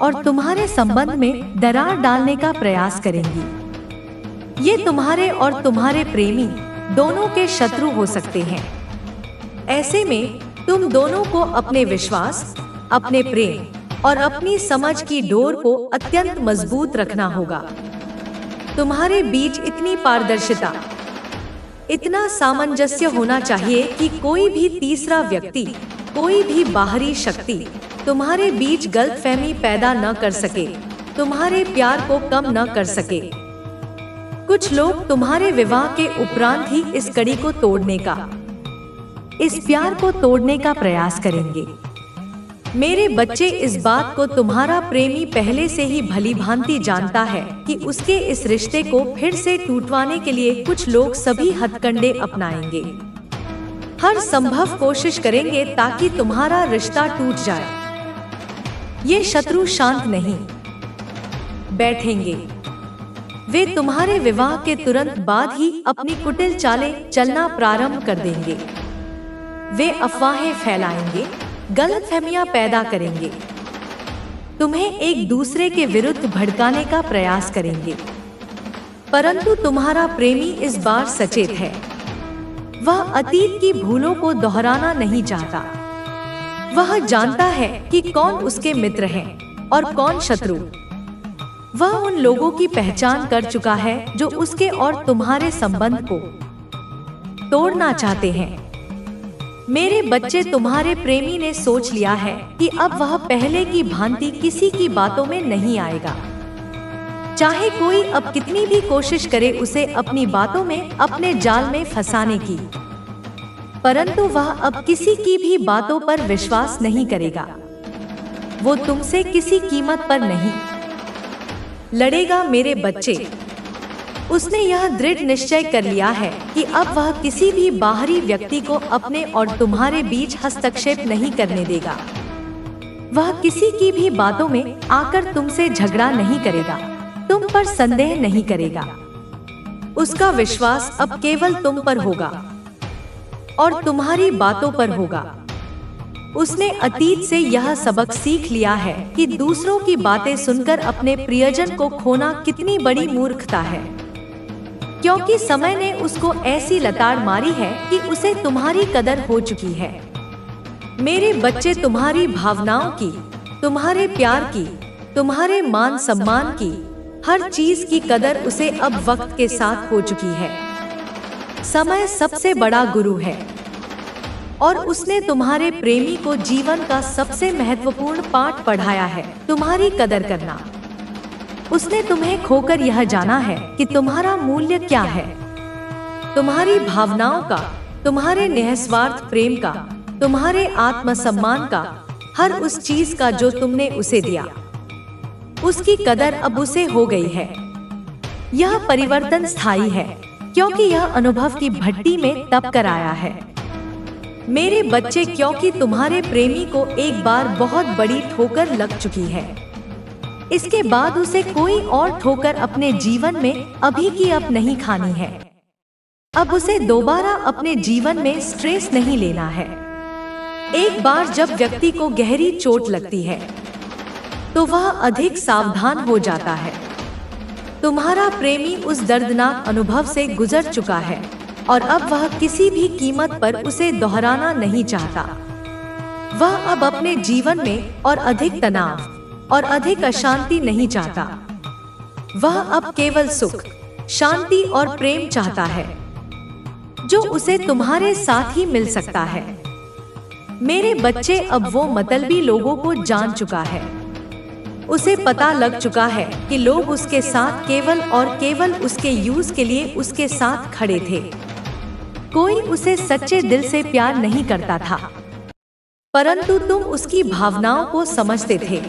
और तुम्हारे संबंध में दरार डालने का प्रयास करेंगी। ये तुम्हारे और तुम्हारे प्रेमी दोनों के शत्रु हो सकते हैं। ऐसे में तुम दोनों को अपने विश्वास, अपने प्रेम और अपनी समझ की डोर को अत्यंत मजबूत रखना होगा। तुम्हारे बीच इतनी पारदर्शिता, इतना सामंजस्य होना चाहिए कि कोई भी तीसरा व्यक्ति, कोई भी बाहरी शक्ति तुम्हारे बीच गलतफहमी पैदा न कर सके, तुम्हारे प्यार को कम न कर सके। कुछ लोग तुम्हारे विवाह के उपरांत ही इस कड़ी को तोड़ने का, इस प्यार को तोड़ने का प्रयास करेंगे। मेरे बच्चे, इस बात को तुम्हारा प्रेमी पहले से ही भली भांति जानता है कि उसके इस रिश्ते को फिर से टूटवाने के लिए कुछ लोग सभी हथकंडे अपनाएंगे, हर संभव कोशिश करेंगे ताकि तुम्हारा रिश्ता टूट जाए। ये शत्रु शांत नहीं बैठेंगे। वे तुम्हारे विवाह के तुरंत बाद ही अपनी कुटिल चालें चलना प्रारंभ कर देंगे। वे अफवाहें फैलाएंगे, गलतफहमियां पैदा करेंगे, तुम्हें एक दूसरे के विरुद्ध भड़काने का प्रयास करेंगे। परंतु तुम्हारा प्रेमी इस बार सचेत है। वह अतीत की भूलों को दोहराना नहीं चाहता। वह जानता है कि कौन उसके मित्र हैं और कौन शत्रु। वह उन लोगों की पहचान कर चुका है जो उसके और तुम्हारे संबंध को तोड़ना चाहते हैं। मेरे बच्चे, तुम्हारे प्रेमी ने सोच लिया है कि अब वह पहले की भांति किसी की बातों में नहीं आएगा। चाहे कोई अब कितनी भी कोशिश करे उसे अपनी बातों में, अपने जाल में फंसाने की, परंतु वह अब किसी की भी बातों पर विश्वास नहीं करेगा। वो तुमसे किसी कीमत पर नहीं लड़ेगा। मेरे बच्चे, उसने यह दृढ़ निश्चय कर लिया है कि अब वह किसी भी बाहरी व्यक्ति को अपने और तुम्हारे बीच हस्तक्षेप नहीं करने देगा। वह किसी की भी बातों में आकर तुमसे झगड़ा नहीं करेगा, तुम पर संदेह नहीं करेगा। उसका विश्वास अब केवल तुम पर होगा और तुम्हारी बातों पर होगा। उसने अतीत से यह सबक सीख लिया है कि दूसरों की बातें सुनकर अपने प्रियजन को खोना कितनी बड़ी मूर्खता है, क्योंकि समय ने उसको ऐसी लताड़ मारी है कि उसे तुम्हारी कदर हो चुकी है। मेरे बच्चे, तुम्हारी भावनाओं की, तुम्हारे प्यार की, तुम्हारे मान सम्मान की, हर चीज की कदर उसे अब वक्त के साथ हो चुकी है। समय सबसे बड़ा गुरु है और उसने तुम्हारे प्रेमी को जीवन का सबसे महत्वपूर्ण पाठ पढ़ाया है, तुम्हारी कदर करना। उसने तुम्हें खोकर यह जाना है कि तुम्हारा मूल्य क्या है, तुम्हारी भावनाओं का, तुम्हारे निस्वार्थ प्रेम का, तुम्हारे आत्मसम्मान का, हर उस चीज का जो तुमने उसे दिया। उसकी कदर अब उसे हो गई है। यह परिवर्तन स्थायी है, क्योंकि यह अनुभव की भट्टी में तप कर आया है। मेरे बच्चे, क्योंकि तुम्हारे प्रेमी को एक बार बहुत बड़ी ठोकर लग चुकी है, इसके बाद उसे कोई और ठोकर अपने जीवन में अभी की अब नहीं खानी है। अब उसे दोबारा अपने जीवन में स्ट्रेस नहीं लेना है। एक बार जब व्यक्ति को गहरी चोट लगती है तो वह अधिक सावधान हो जाता है। तुम्हारा प्रेमी उस दर्दनाक अनुभव से गुजर चुका है और अब वह किसी भी कीमत पर उसे दोहराना नहीं चाहता। वह अब अपने जीवन में और अधिक तनाव और अधिक अशांति नहीं चाहता। वह अब केवल सुख, शांति और प्रेम चाहता है, जो उसे तुम्हारे साथ ही मिल सकता है। मेरे बच्चे, अब वो मतलबी लोगों को जान चुका है। उसे पता लग चुका है कि लोग उसके साथ केवल और केवल उसके यूज के लिए उसके साथ खड़े थे। कोई उसे सच्चे दिल से प्यार नहीं करता था, परंतु तुम उसकी भावनाओं को समझते थे,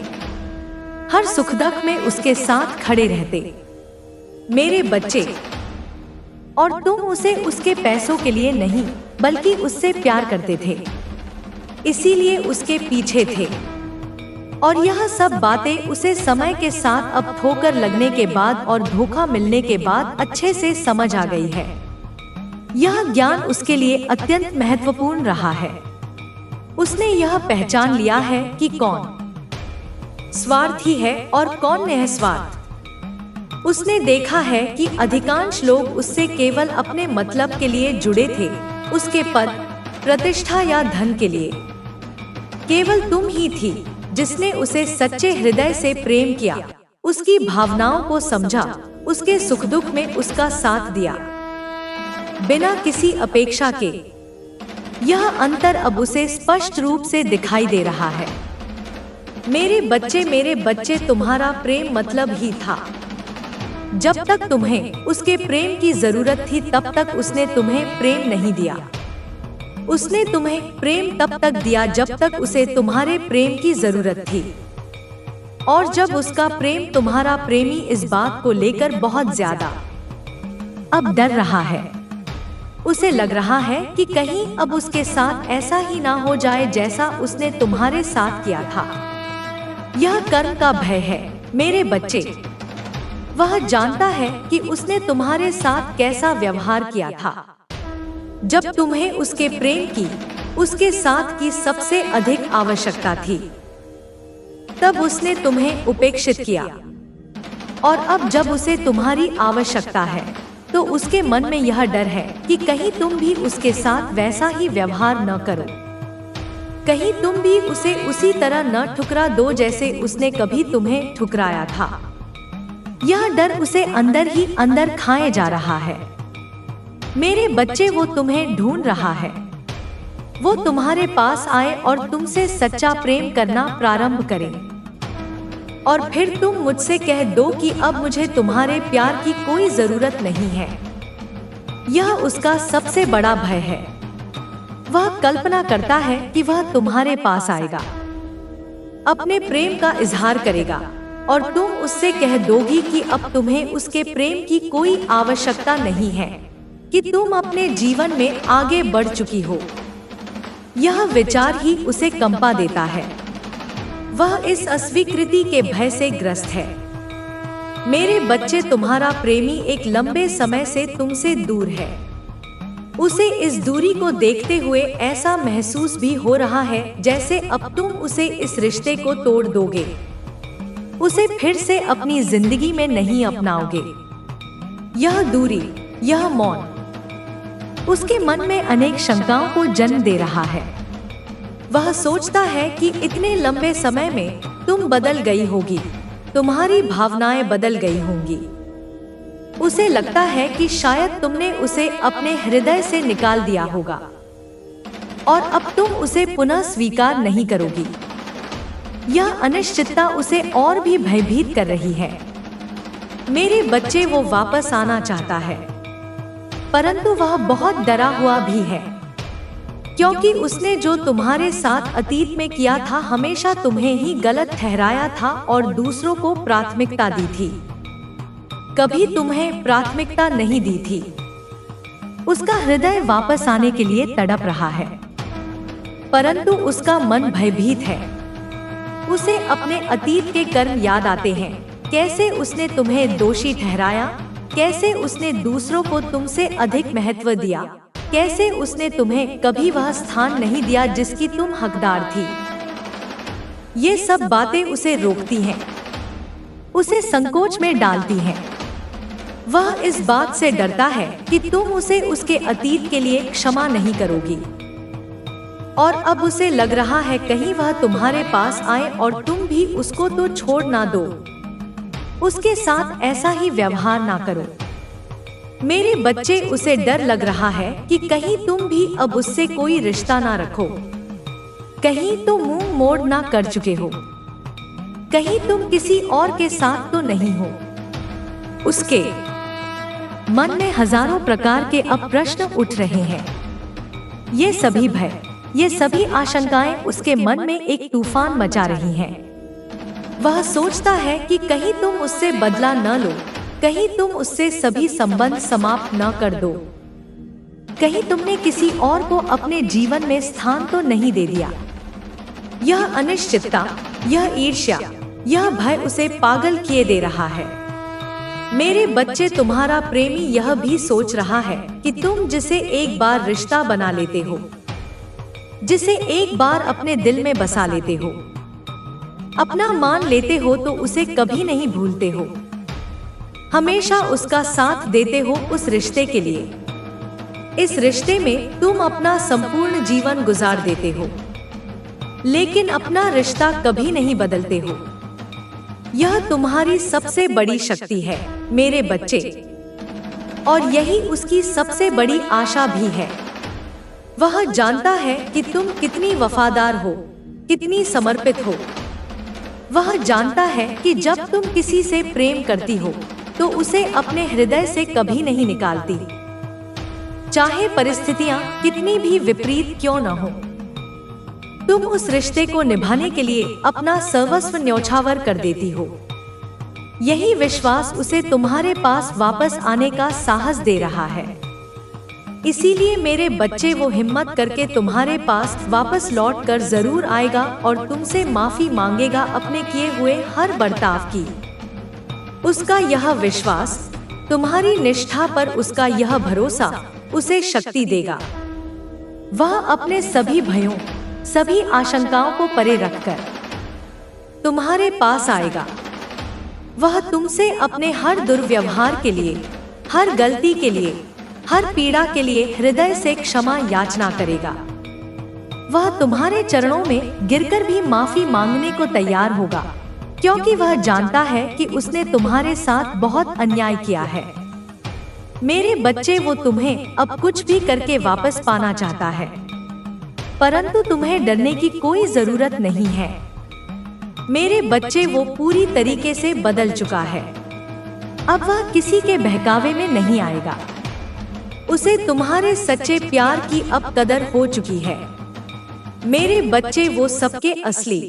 हर सुख दुख में उसके साथ खड़े रहते। मेरे बच्चे, और तुम उसे उसके पैसों के लिए नहीं बल्कि उससे प्यार करते थे, इसीलिए उसके पीछे थे। और यह सब बातें उसे समय के साथ अब ठोकर लगने के बाद और धोखा मिलने के बाद अच्छे से समझ आ गई है। यह ज्ञान उसके लिए अत्यंत महत्वपूर्ण रहा है। उसने यह पहचान लिया है कि कौन स्वार्थी है और कौन निस्वार्थ। उसने देखा है कि अधिकांश लोग उससे केवल अपने मतलब के लिए जुड़े थे, उसके पद, प्रतिष्ठा या धन के लिए। केवल तुम ही थी जिसने उसे सच्चे हृदय से प्रेम किया, उसकी भावनाओं को समझा, उसके सुख दुख में उसका साथ दिया, बिना किसी अपेक्षा के। यह अंतर अब उसे स्पष्ट रूप से दिखाई दे रहा है। मेरे बच्चे, तुम्हारा प्रेम मतलब ही था। जब तक तुम्हें उसके प्रेम की जरूरत थी तब तक उसने तुम्हें प्रेम नहीं दिया। उसने तुम्हें प्रेम तब तक दिया जब तक उसे तुम्हारे प्रेम की जरूरत थी। और जब उसका प्रेम, तुम्हारा प्रेमी इस बात को लेकर बहुत ज्यादा अब डर रहा है, उसे लग रहा है कि कहीं अब उसके साथ ऐसा ही ना हो जाए जैसा उसने तुम्हारे साथ किया था। यह कर्म का भय है मेरे बच्चे। वह जानता है कि उसने तुम्हारे साथ कैसा व्यवहार किया था। जब तुम्हें उसके प्रेम की, उसके साथ की सबसे अधिक आवश्यकता थी, तब उसने तुम्हें उपेक्षित किया। और अब जब उसे तुम्हारी आवश्यकता है तो उसके मन में यह डर है कि कहीं तुम भी उसके साथ वैसा ही व्यवहार न करो, कहीं तुम भी उसे उसी तरह न ठुकरा दो जैसे उसने कभी तुम्हें ठुकराया था। यह डर उसे अंदर ही अंदर खाए जा रहा है। मेरे बच्चे, वो तुम्हें ढूंढ रहा है। वो तुम्हारे पास आए और तुमसे सच्चा प्रेम करना प्रारंभ करे, और फिर तुम मुझसे कह दो कि अब मुझे तुम्हारे प्यार की कोई जरूरत नहीं है। यह उसका सबसे बड़ा भय है। वह कल्पना करता है कि वह तुम्हारे पास आएगा, अपने प्रेम का इजहार करेगा, और तुम उससे कह दोगी कि अब तुम्हें उसके प्रेम की कोई आवश्यकता नहीं है, कि तुम अपने जीवन में आगे बढ़ चुकी हो। यह विचार ही उसे कंपा देता है। वह इस अस्वीकृति के भय से ग्रस्त है। मेरे बच्चे, तुम्हारा प्रेमी एक लंबे समय से तुमसे दूर है। उसे इस दूरी को देखते हुए ऐसा महसूस भी हो रहा है जैसे अब तुम उसे इस रिश्ते को तोड़ दोगे, उसे फिर से अपनी जिंदगी में नहीं अपनाओगे। यह दूरी, यह मौन उसके मन में अनेक शंकाओं को जन्म दे रहा है। वह सोचता है कि इतने लंबे समय में तुम बदल गई होगी, तुम्हारी भावनाएं बदल गई होंगी। उसे लगता है कि शायद तुमने उसे अपने हृदय से निकाल दिया होगा और अब तुम उसे पुनः स्वीकार नहीं करोगी। यह अनिश्चितता उसे और भी भयभीत कर रही है। मेरे बच्चे, वो वापस आना चाहता है, परंतु वह बहुत डरा हुआ भी है, क्योंकि उसने जो तुम्हारे साथ अतीत में किया था हमेशा तुम्हें ही गलत ठहराया था और दूसरों को प्राथमिकता दी थी, कभी तुम्हें प्राथमिकता नहीं दी थी। उसका हृदय वापस आने के लिए तड़प रहा है, परंतु उसका मन भयभीत है। उसे अपने अतीत के कर्म याद आते हैं, कैसे उसने तुम्हें दोषी ठहराया, कैसे उसने दूसरों को तुमसे अधिक महत्व दिया, कैसे उसने तुम्हें कभी वह स्थान नहीं दिया जिसकी तुम हकदार थी। ये सब बातें उसे रोकती हैं, उसे संकोच में डालती हैं। वह इस बात से डरता है कि तुम उसे उसके अतीत के लिए क्षमा नहीं करोगी, और अब उसे लग रहा है कहीं वह तुम्हारे पास आए और तुम भी उसको तो छोड़ ना दो, उसके साथ ऐसा ही व्यवहार ना करो। मेरे बच्चे, उसे डर लग रहा है कि कहीं तुम भी अब उससे कोई रिश्ता ना रखो, कहीं तो मुंह मोड़ ना कर चुके हो, कहीं तुम किसी और के साथ तो नहीं हो। उसके मन में हजारों प्रकार के अब प्रश्न उठ रहे हैं। ये सभी भय, ये सभी आशंकाएं उसके मन में एक तूफान मचा रही हैं। वह सोचता है कि कहीं तुम उससे बदला न लो, कहीं तुम उससे सभी संबंध समाप्त न कर दो, कहीं तुमने किसी और को अपने जीवन में स्थान तो नहीं दे दिया। यह अनिश्चितता, यह ईर्ष्या, यह भय उसे पागल किए दे रहा है। मेरे बच्चे, तुम्हारा प्रेमी यह भी सोच रहा है कि तुम जिसे एक बार रिश्ता बना लेते हो, जिसे एक बार अपने दिल में बसा लेते हो, अपना मान लेते हो, तो उसे कभी नहीं भूलते हो, हमेशा उसका साथ देते हो उस रिश्ते के लिए। इस रिश्ते में तुम अपना संपूर्ण जीवन गुजार देते हो, लेकिन अपना रिश्ता कभी नहीं बदलते हो। यह तुम्हारी सबसे बड़ी शक्ति है मेरे बच्चे, और यही उसकी सबसे बड़ी आशा भी है। वह जानता है कि तुम कितनी वफादार हो, कितनी समर्पित हो। वह जानता है कि जब तुम किसी से प्रेम करती हो तो उसे अपने हृदय से कभी नहीं निकालती, चाहे परिस्थितियां कितनी भी विपरीत क्यों न हो। तुम उस रिश्ते को निभाने के लिए अपना सर्वस्व न्यौछावर कर देती हो। यही विश्वास उसे तुम्हारे पास वापस आने का साहस दे रहा है। इसीलिए मेरे बच्चे, वो हिम्मत करके तुम्हारे पास वापस लौट कर जरूर आएगा और तुमसे माफी मांगेगा अपने किए हुए हर बर्ताव की। उसका यह विश्वास, तुम्हारी निष्ठा पर उसका यह भरोसा उसे शक्ति देगा। वह अपने सभी भयों, सभी आशंकाओं को परे रखकर तुम्हारे पास आएगा। वह तुमसे अपने हर दुर्व्यवहार के लिए, हर गलती के लिए, हर पीड़ा के लिए हृदय से क्षमा याचना करेगा। वह तुम्हारे चरणों में गिरकर भी माफी मांगने को तैयार होगा, क्योंकि वह जानता है कि उसने तुम्हारे साथ बहुत अन्याय किया है। मेरे बच्चे, वो तुम्हें अब कुछ भी करके वापस पाना चाहता है, परंतु तुम्हें डरने की कोई जरूरत नहीं है। मेरे बच्चे, वो पूरी तरीके से बदल चुका है। अब वह किसी के बहकावे में नहीं आएगा। उसे तुम्हारे सच्चे प्यार की अब कदर हो चुकी है। मेरे बच्चे, वो सबके असली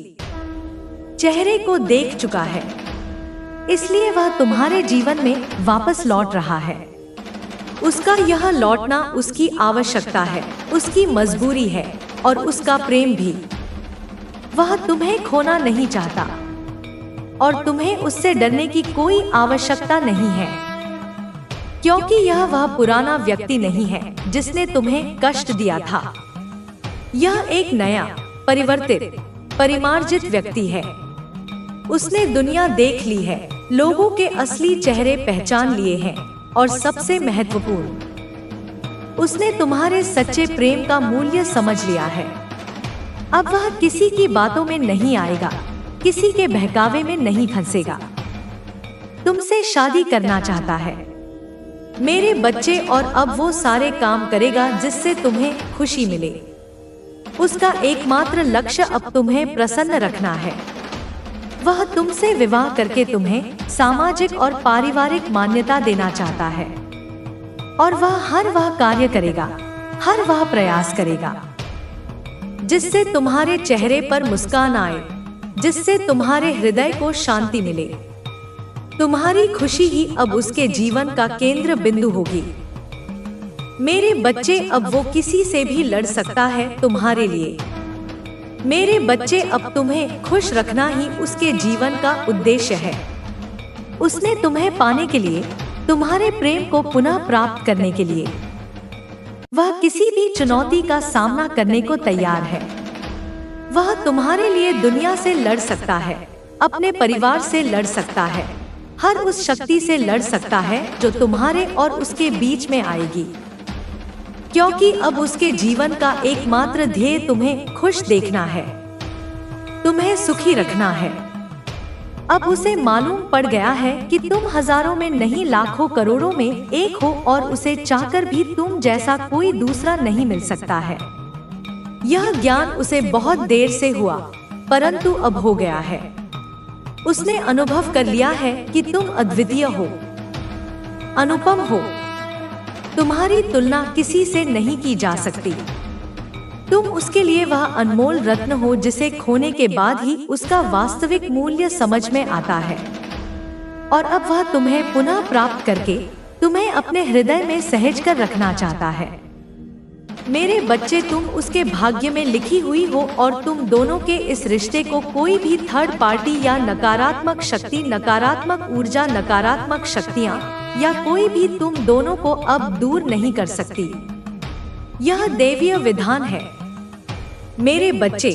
चेहरे को देख चुका है, इसलिए वह तुम्हारे जीवन में वापस लौट रहा है। उसका यह लौटना उसकी आवश्यकता है, उसकी मजबूरी है और उसका प्रेम भी। वह तुम्हें खोना नहीं चाहता। और तुम्हें उससे डरने की कोई आवश्यकता नहीं है, क्योंकि यह वह पुराना व्यक्ति नहीं है जिसने तुम्हें कष्ट दिया था। यह एक नया, परिवर्तित, परिमार्जित व्यक्ति है। उसने दुनिया देख ली है, लोगों के असली चेहरे पहचान लिए हैं, और सबसे महत्वपूर्ण, उसने तुम्हारे सच्चे प्रेम का मूल्य समझ लिया है। अब वह किसी की बातों में नहीं आएगा, किसी के बहकावे में नहीं फंसेगा। तुमसे शादी करना चाहता है मेरे बच्चे, और अब वो सारे काम करेगा जिससे तुम्हें खुशी मिले। उसका एकमात्र लक्ष्य अब तुम्हें प्रसन्न रखना है। वह तुमसे विवाह करके तुम्हें सामाजिक और पारिवारिक मान्यता देना चाहता है, और वह कार्य करेगा, हर वह प्रयास करेगा जिससे तुम्हारे चेहरे पर मुस्कान आए, जिससे तुम्हारे हृदय को शांति मिले। तुम्हारी खुशी ही अब उसके जीवन का केंद्र बिंदु होगी। मेरे बच्चे, अब वो किसी से भी लड़ सकता है तुम्हारे लिए। मेरे बच्चे, अब तुम्हें खुश रखना ही उसके जीवन का उद्देश्य है। उसने तुम्हें पाने के लिए, तुम्हारे प्रेम को पुनः प्राप्त करने के लिए, वह किसी भी चुनौती का सामना करने को तैयार है। वह तुम्हारे लिए दुनिया से लड़ सकता है, अपने परिवार से लड़ सकता है, हर उस शक्ति से लड़ सकता है जो तुम्हारे और उसके बीच में आएगी, क्योंकि अब उसके जीवन का एकमात्र ध्येय तुम्हें खुश देखना है, तुम्हें सुखी रखना है। अब उसे मालूम पड़ गया है कि तुम हजारों में नहीं, लाखों करोड़ों में एक हो, और उसे चाहकर भी तुम जैसा कोई दूसरा नहीं मिल सकता है। यह ज्ञान उसे बहुत देर से हुआ, परंतु अब हो गया है। उसने अनुभव कर लिया है कि तुम अद्वितीय हो, अनुपम हो। तुम्हारी तुलना किसी से नहीं की जा सकती। तुम उसके लिए वह अनमोल रत्न हो जिसे खोने के बाद ही उसका वास्तविक मूल्य समझ में आता है। और अब वह तुम्हें पुनः प्राप्त करके तुम्हें अपने हृदय में सहेज कर रखना चाहता है। मेरे बच्चे, तुम उसके भाग्य में लिखी हुई हो, और तुम दोनों के इस रिश्ते को कोई भी थर्ड पार्टी या नकारात्मक शक्ति, नकारात्मक ऊर्जा, नकारात्मक शक्तियाँ या कोई भी तुम दोनों को अब दूर नहीं कर सकती। यह दैवीय विधान है। मेरे बच्चे,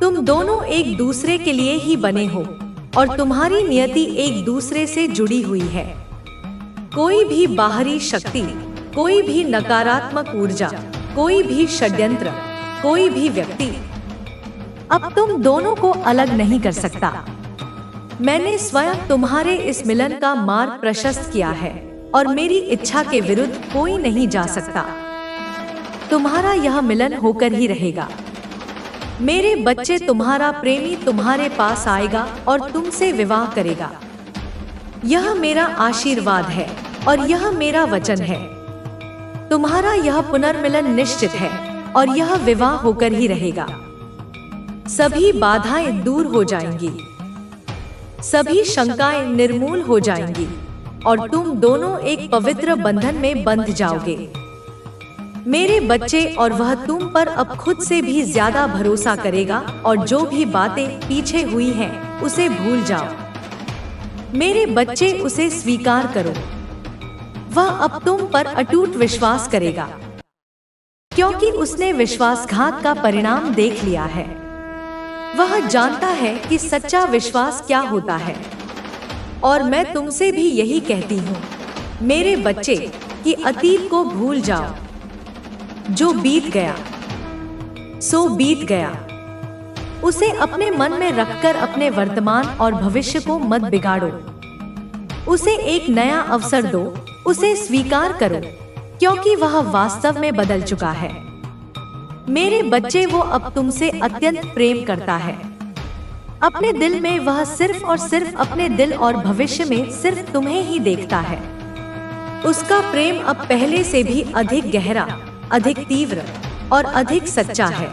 तुम दोनों एक दूसरे के लिए ही बने हो, और तुम्हारी नियति एक दूसरे से जुड़ी हुई है। कोई भी बाहरी शक्ति, कोई भी नकारात्मक ऊर्जा, कोई भी षड्यंत्र, कोई भी व्यक्ति अब तुम दोनों को अलग नहीं कर सकता। मैंने स्वयं तुम्हारे इस मिलन का मार्ग प्रशस्त किया है, और मेरी इच्छा के विरुद्ध कोई नहीं जा सकता। तुम्हारा यह मिलन होकर ही रहेगा। मेरे बच्चे, तुम्हारा प्रेमी तुम्हारे पास आएगा और तुमसे विवाह करेगा। यह मेरा आशीर्वाद है, और यह मेरा वचन है। तुम्हारा यह पुनर्मिलन निश्चित है, और यह विवाह होकर ही रहेगा। सभी बाधाएं दूर हो जाएंगी, सभी शंकाएं निर्मूल हो जाएंगी, और तुम दोनों एक पवित्र बंधन में बंध जाओगे। मेरे बच्चे, और वह तुम पर अब खुद से भी ज्यादा भरोसा करेगा, और जो भी बातें पीछे हुई हैं उसे भूल जाओ। मेरे बच्चे, उसे स्वीकार करो। वह अब तुम पर अटूट विश्वास करेगा, क्योंकि उसने विश्वासघात का परिणाम देख लिया है। वह जानता है कि सच्चा विश्वास क्या होता है। और मैं तुमसे भी यही कहती हूँ मेरे बच्चे, कि अतीत को भूल जाओ। जो बीत गया सो बीत गया। उसे अपने मन में रखकर अपने वर्तमान और भविष्य को मत बिगाड़ो। उसे एक नया अवसर दो, उसे स्वीकार करो, क्योंकि वह वास्तव में बदल चुका है। मेरे बच्चे, वो अब तुमसे अत्यंत प्रेम करता है। अपने दिल में वह सिर्फ और सिर्फ अपने दिल और भविष्य में सिर्फ तुम्हें ही देखता है। उसका प्रेम अब पहले से भी अधिक गहरा, अधिक तीव्र और अधिक सच्चा है।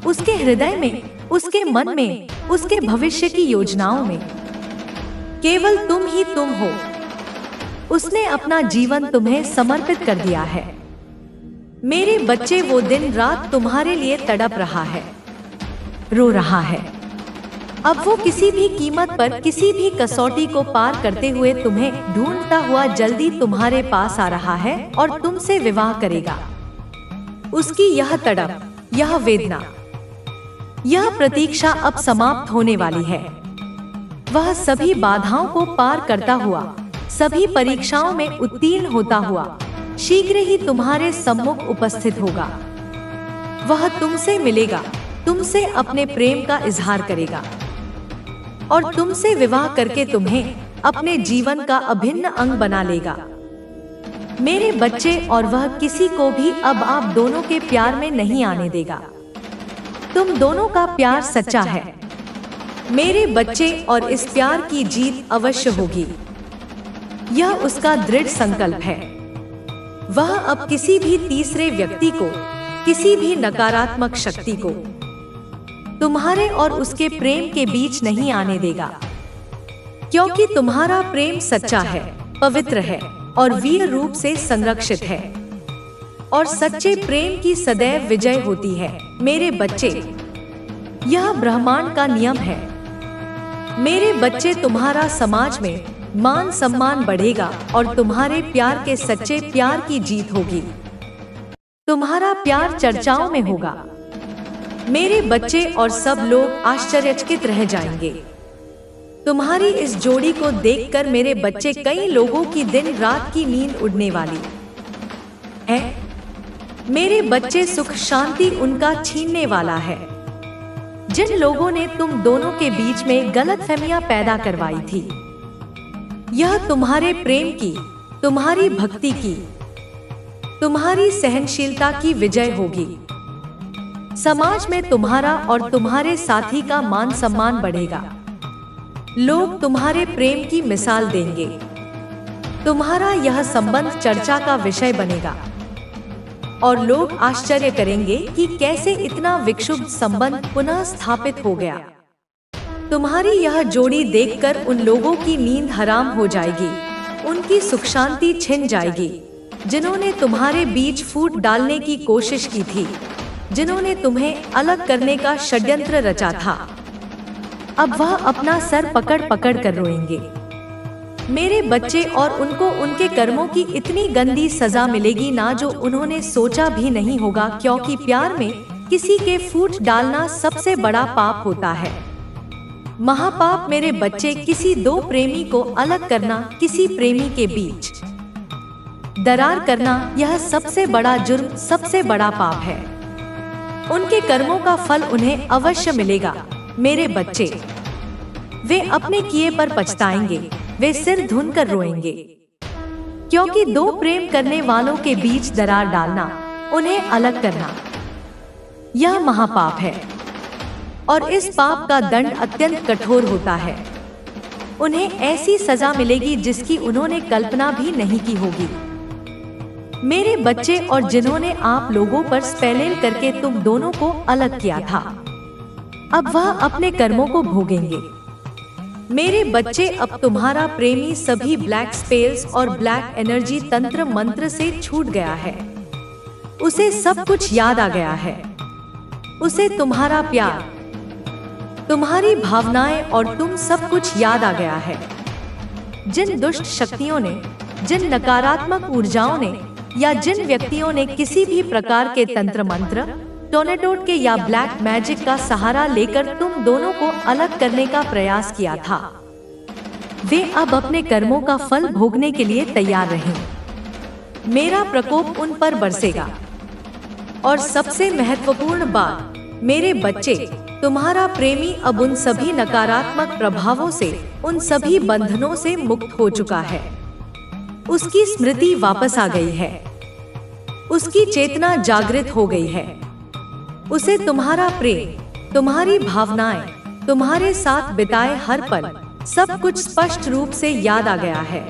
उसके हृदय में, उसके मन में, उसके भविष्य की योजनाओं में केवल तुम ही तुम हो। उसने अपना जीवन तुम्हें समर्पित कर दिया है। मेरे बच्चे, वो दिन रात तुम्हारे लिए तड़प रहा है, रो रहा है, अब वो किसी भी कीमत पर किसी भी कसौटी को पार करते हुए तुम्हें ढूंढता हुआ जल्दी तुम्हारे पास आ रहा है और तुमसे विवाह करेगा। उसकी यह तड़प, यह वेदना, यह प्रतीक्षा अब समाप्त होने वाली है। वह सभी बाधाओं को पार करता हुआ, सभी परीक्षाओं में उत्तीर्ण होता हुआ शीघ्र ही तुम्हारे सम्मुख उपस्थित होगा। वह तुमसे मिलेगा, तुमसे अपने प्रेम का इजहार करेगा और तुमसे विवाह करके तुम्हें अपने जीवन का अभिन्न अंग बना लेगा। मेरे बच्चे, और वह किसी को भी अब आप दोनों के प्यार में नहीं आने देगा। तुम दोनों का प्यार सच्चा है मेरे बच्चे, और इस प्यार की जीत अवश्य होगी। यह उसका दृढ़ संकल्प है। वह अब किसी भी तीसरे व्यक्ति को, किसी भी नकारात्मक शक्ति को तुम्हारे और उसके प्रेम के बीच नहीं आने देगा, क्योंकि तुम्हारा प्रेम सच्चा है, पवित्र है और वीर रूप से संरक्षित है। और सच्चे प्रेम की सदैव विजय होती है मेरे बच्चे। यह ब्रह्मांड का नियम है मेरे बच्चे। तुम्हारा समाज में मान सम्मान बढ़ेगा और तुम्हारे प्यार के सच्चे प्यार की जीत होगी। तुम्हारा प्यार चर्चाओं में होगा मेरे बच्चे, और सब लोग आश्चर्यचकित रह जाएंगे। तुम्हारी इस जोड़ी को देखकर मेरे बच्चे, कई लोगों की दिन रात की नींद उड़ने वाली है। मेरे बच्चे, सुख शांति उनका छीनने वाला है। जिन लोगों ने तुम दोनों के बीच में गलतफहमियां पैदा करवाई थी, यह तुम्हारे प्रेम की, तुम्हारी भक्ति की, तुम्हारी सहनशीलता की विजय होगी। समाज में तुम्हारा और तुम्हारे साथी का मान सम्मान बढ़ेगा। लोग तुम्हारे प्रेम की मिसाल देंगे। तुम्हारा यह संबंध चर्चा का विषय बनेगा और लोग आश्चर्य करेंगे कि कैसे इतना विक्षुब्ध संबंध पुनः स्थापित हो गया। तुम्हारी यह जोड़ी देखकर उन लोगों की नींद हराम हो जाएगी, उनकी सुख शांति छिन जाएगी, जिन्होंने तुम्हारे बीच फूट डालने की कोशिश की थी, जिन्होंने तुम्हें अलग करने का षड्यंत्र रचा था। अब वह अपना सर पकड़ पकड़ कर रोएंगे मेरे बच्चे, और उनको उनके कर्मों की इतनी गंदी सजा मिलेगी ना, जो उन्होंने सोचा भी नहीं होगा, क्योंकि प्यार में किसी के फूट डालना सबसे बड़ा पाप होता है, महापाप मेरे बच्चे। किसी दो प्रेमी को अलग करना, किसी प्रेमी के बीच दरार करना, यह सबसे बड़ा जुर्म, सबसे बड़ा पाप है। उनके कर्मों का फल उन्हें अवश्य मिलेगा मेरे बच्चे। वे अपने किए पर पछताएंगे, वे सिर धुन कर रोएंगे, क्योंकि दो प्रेम करने वालों के बीच दरार डालना, उन्हें अलग करना, यह महापाप है और इस पाप का दंड अत्यंत कठोर होता है। उन्हें ऐसी सजा मिलेगी जिसकी उन्होंने कल्पना भी नहीं की होगी मेरे बच्चे, और जिन्होंने आप लोगों पर स्पेलिंग करके तुम दोनों को अलग किया था, अब वह अपने कर्मों को भोगेंगे मेरे बच्चे। अब तुम्हारा प्रेमी सभी ब्लैक स्पेल्स और ब्लैक एनर्जी तंत्र मंत्र से छूट गया है। उसे सब कुछ याद आ गया है। उसे तुम्हारा प्यार, तुम्हारी भावनाएं और तुम सब कुछ याद आ गया है। जिन दुष्ट शक्तियों ने, जिन नकारात्मक ऊर्जाओं ने, या जिन व्यक्तियों ने किसी भी प्रकार के तंत्र मंत्र, टोर्नेडो के या ब्लैक मैजिक का सहारा लेकर तुम दोनों को अलग करने का प्रयास किया था, वे अब अपने कर्मों का फल भोगने के लिए तैयार रहें। मेरा प्रकोप उन पर बरसेगा। और सबसे महत्वपूर्ण बात मेरे बच्चे, तुम्हारा प्रेमी अब उन सभी नकारात्मक प्रभावों से, उन सभी बंधनों से मुक्त हो चुका है। उसकी स्मृति वापस आ गई है, उसकी चेतना जागृत हो गई है। उसे तुम्हारा प्रेम, तुम्हारी भावनाएं, तुम्हारे साथ बिताए हर पल, सब कुछ स्पष्ट रूप से याद आ गया है।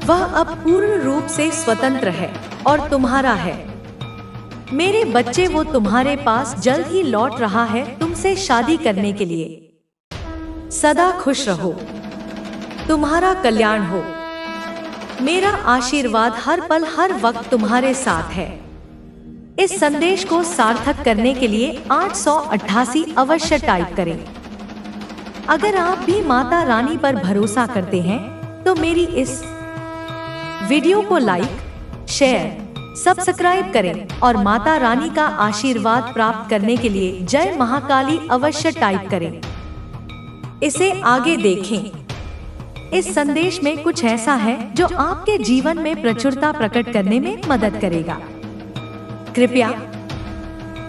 वह अब पूर्ण रूप से स्वतंत्र है और तुम्हारा है मेरे बच्चे। वो तुम्हारे पास जल्द ही लौट रहा है तुमसे शादी करने के लिए। सदा खुश रहो, तुम्हारा कल्याण हो। मेरा आशीर्वाद हर पल हर वक्त तुम्हारे साथ है। इस संदेश को सार्थक करने के लिए 888 अवश्य टाइप करें। अगर आप भी माता रानी पर भरोसा करते हैं तो मेरी इस वीडियो को लाइक, शेयर, सब्सक्राइब करें और माता रानी का आशीर्वाद प्राप्त करने के लिए जय महाकाली अवश्य टाइप करें। इसे आगे देखें। इस संदेश में कुछ ऐसा है जो आपके जीवन में प्रचुरता प्रकट करने में मदद करेगा। कृपया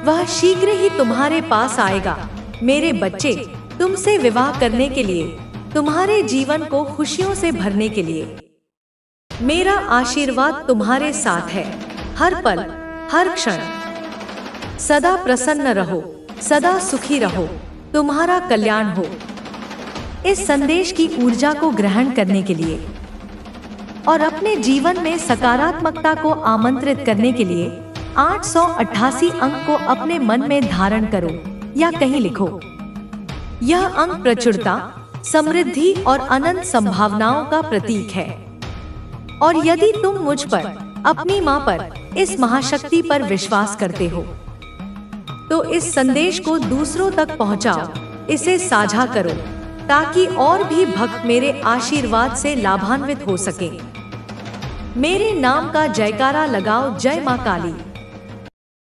वह शीघ्र ही तुम्हारे पास आएगा। मेरे बच्चे, तुमसे विवाह करने के लिए, तुम्हारे जीवन को खुशियों से भरने के लिए मेरा आशीर्वाद तुम्हारे साथ है। हर पल, हर क्षण सदा प्रसन्न रहो, सदा सुखी रहो, तुम्हारा कल्याण हो। इस संदेश की ऊर्जा को ग्रहण करने के लिए और अपने जीवन में सकारात्मकता को आमंत्रित करने के लिए 888 अंक को अपने मन में धारण करो या कहीं लिखो। यह अंक प्रचुरता, समृद्धि और अनंत संभावनाओं का प्रतीक है। और यदि तुम मुझ पर, अपनी मां पर, इस महाशक्ति पर विश्वास करते हो तो इस संदेश को दूसरों तक पहुंचाओ, इसे साझा करो ताकि और भी भक्त मेरे आशीर्वाद से लाभान्वित हो सके। मेरे नाम का जयकारा लगाओ, जय मां काली,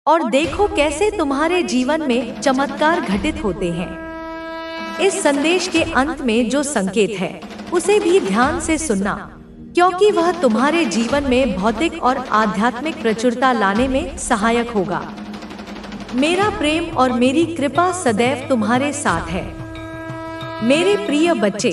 और देखो कैसे तुम्हारे जीवन में चमत्कार घटित होते हैं। इस संदेश के अंत में जो संकेत है उसे भी ध्यान से सुनना, क्योंकि वह तुम्हारे जीवन में भौतिक और आध्यात्मिक प्रचुरता लाने में सहायक होगा। मेरा प्रेम और मेरी कृपा सदैव तुम्हारे साथ है। मेरे प्रिय बच्चे,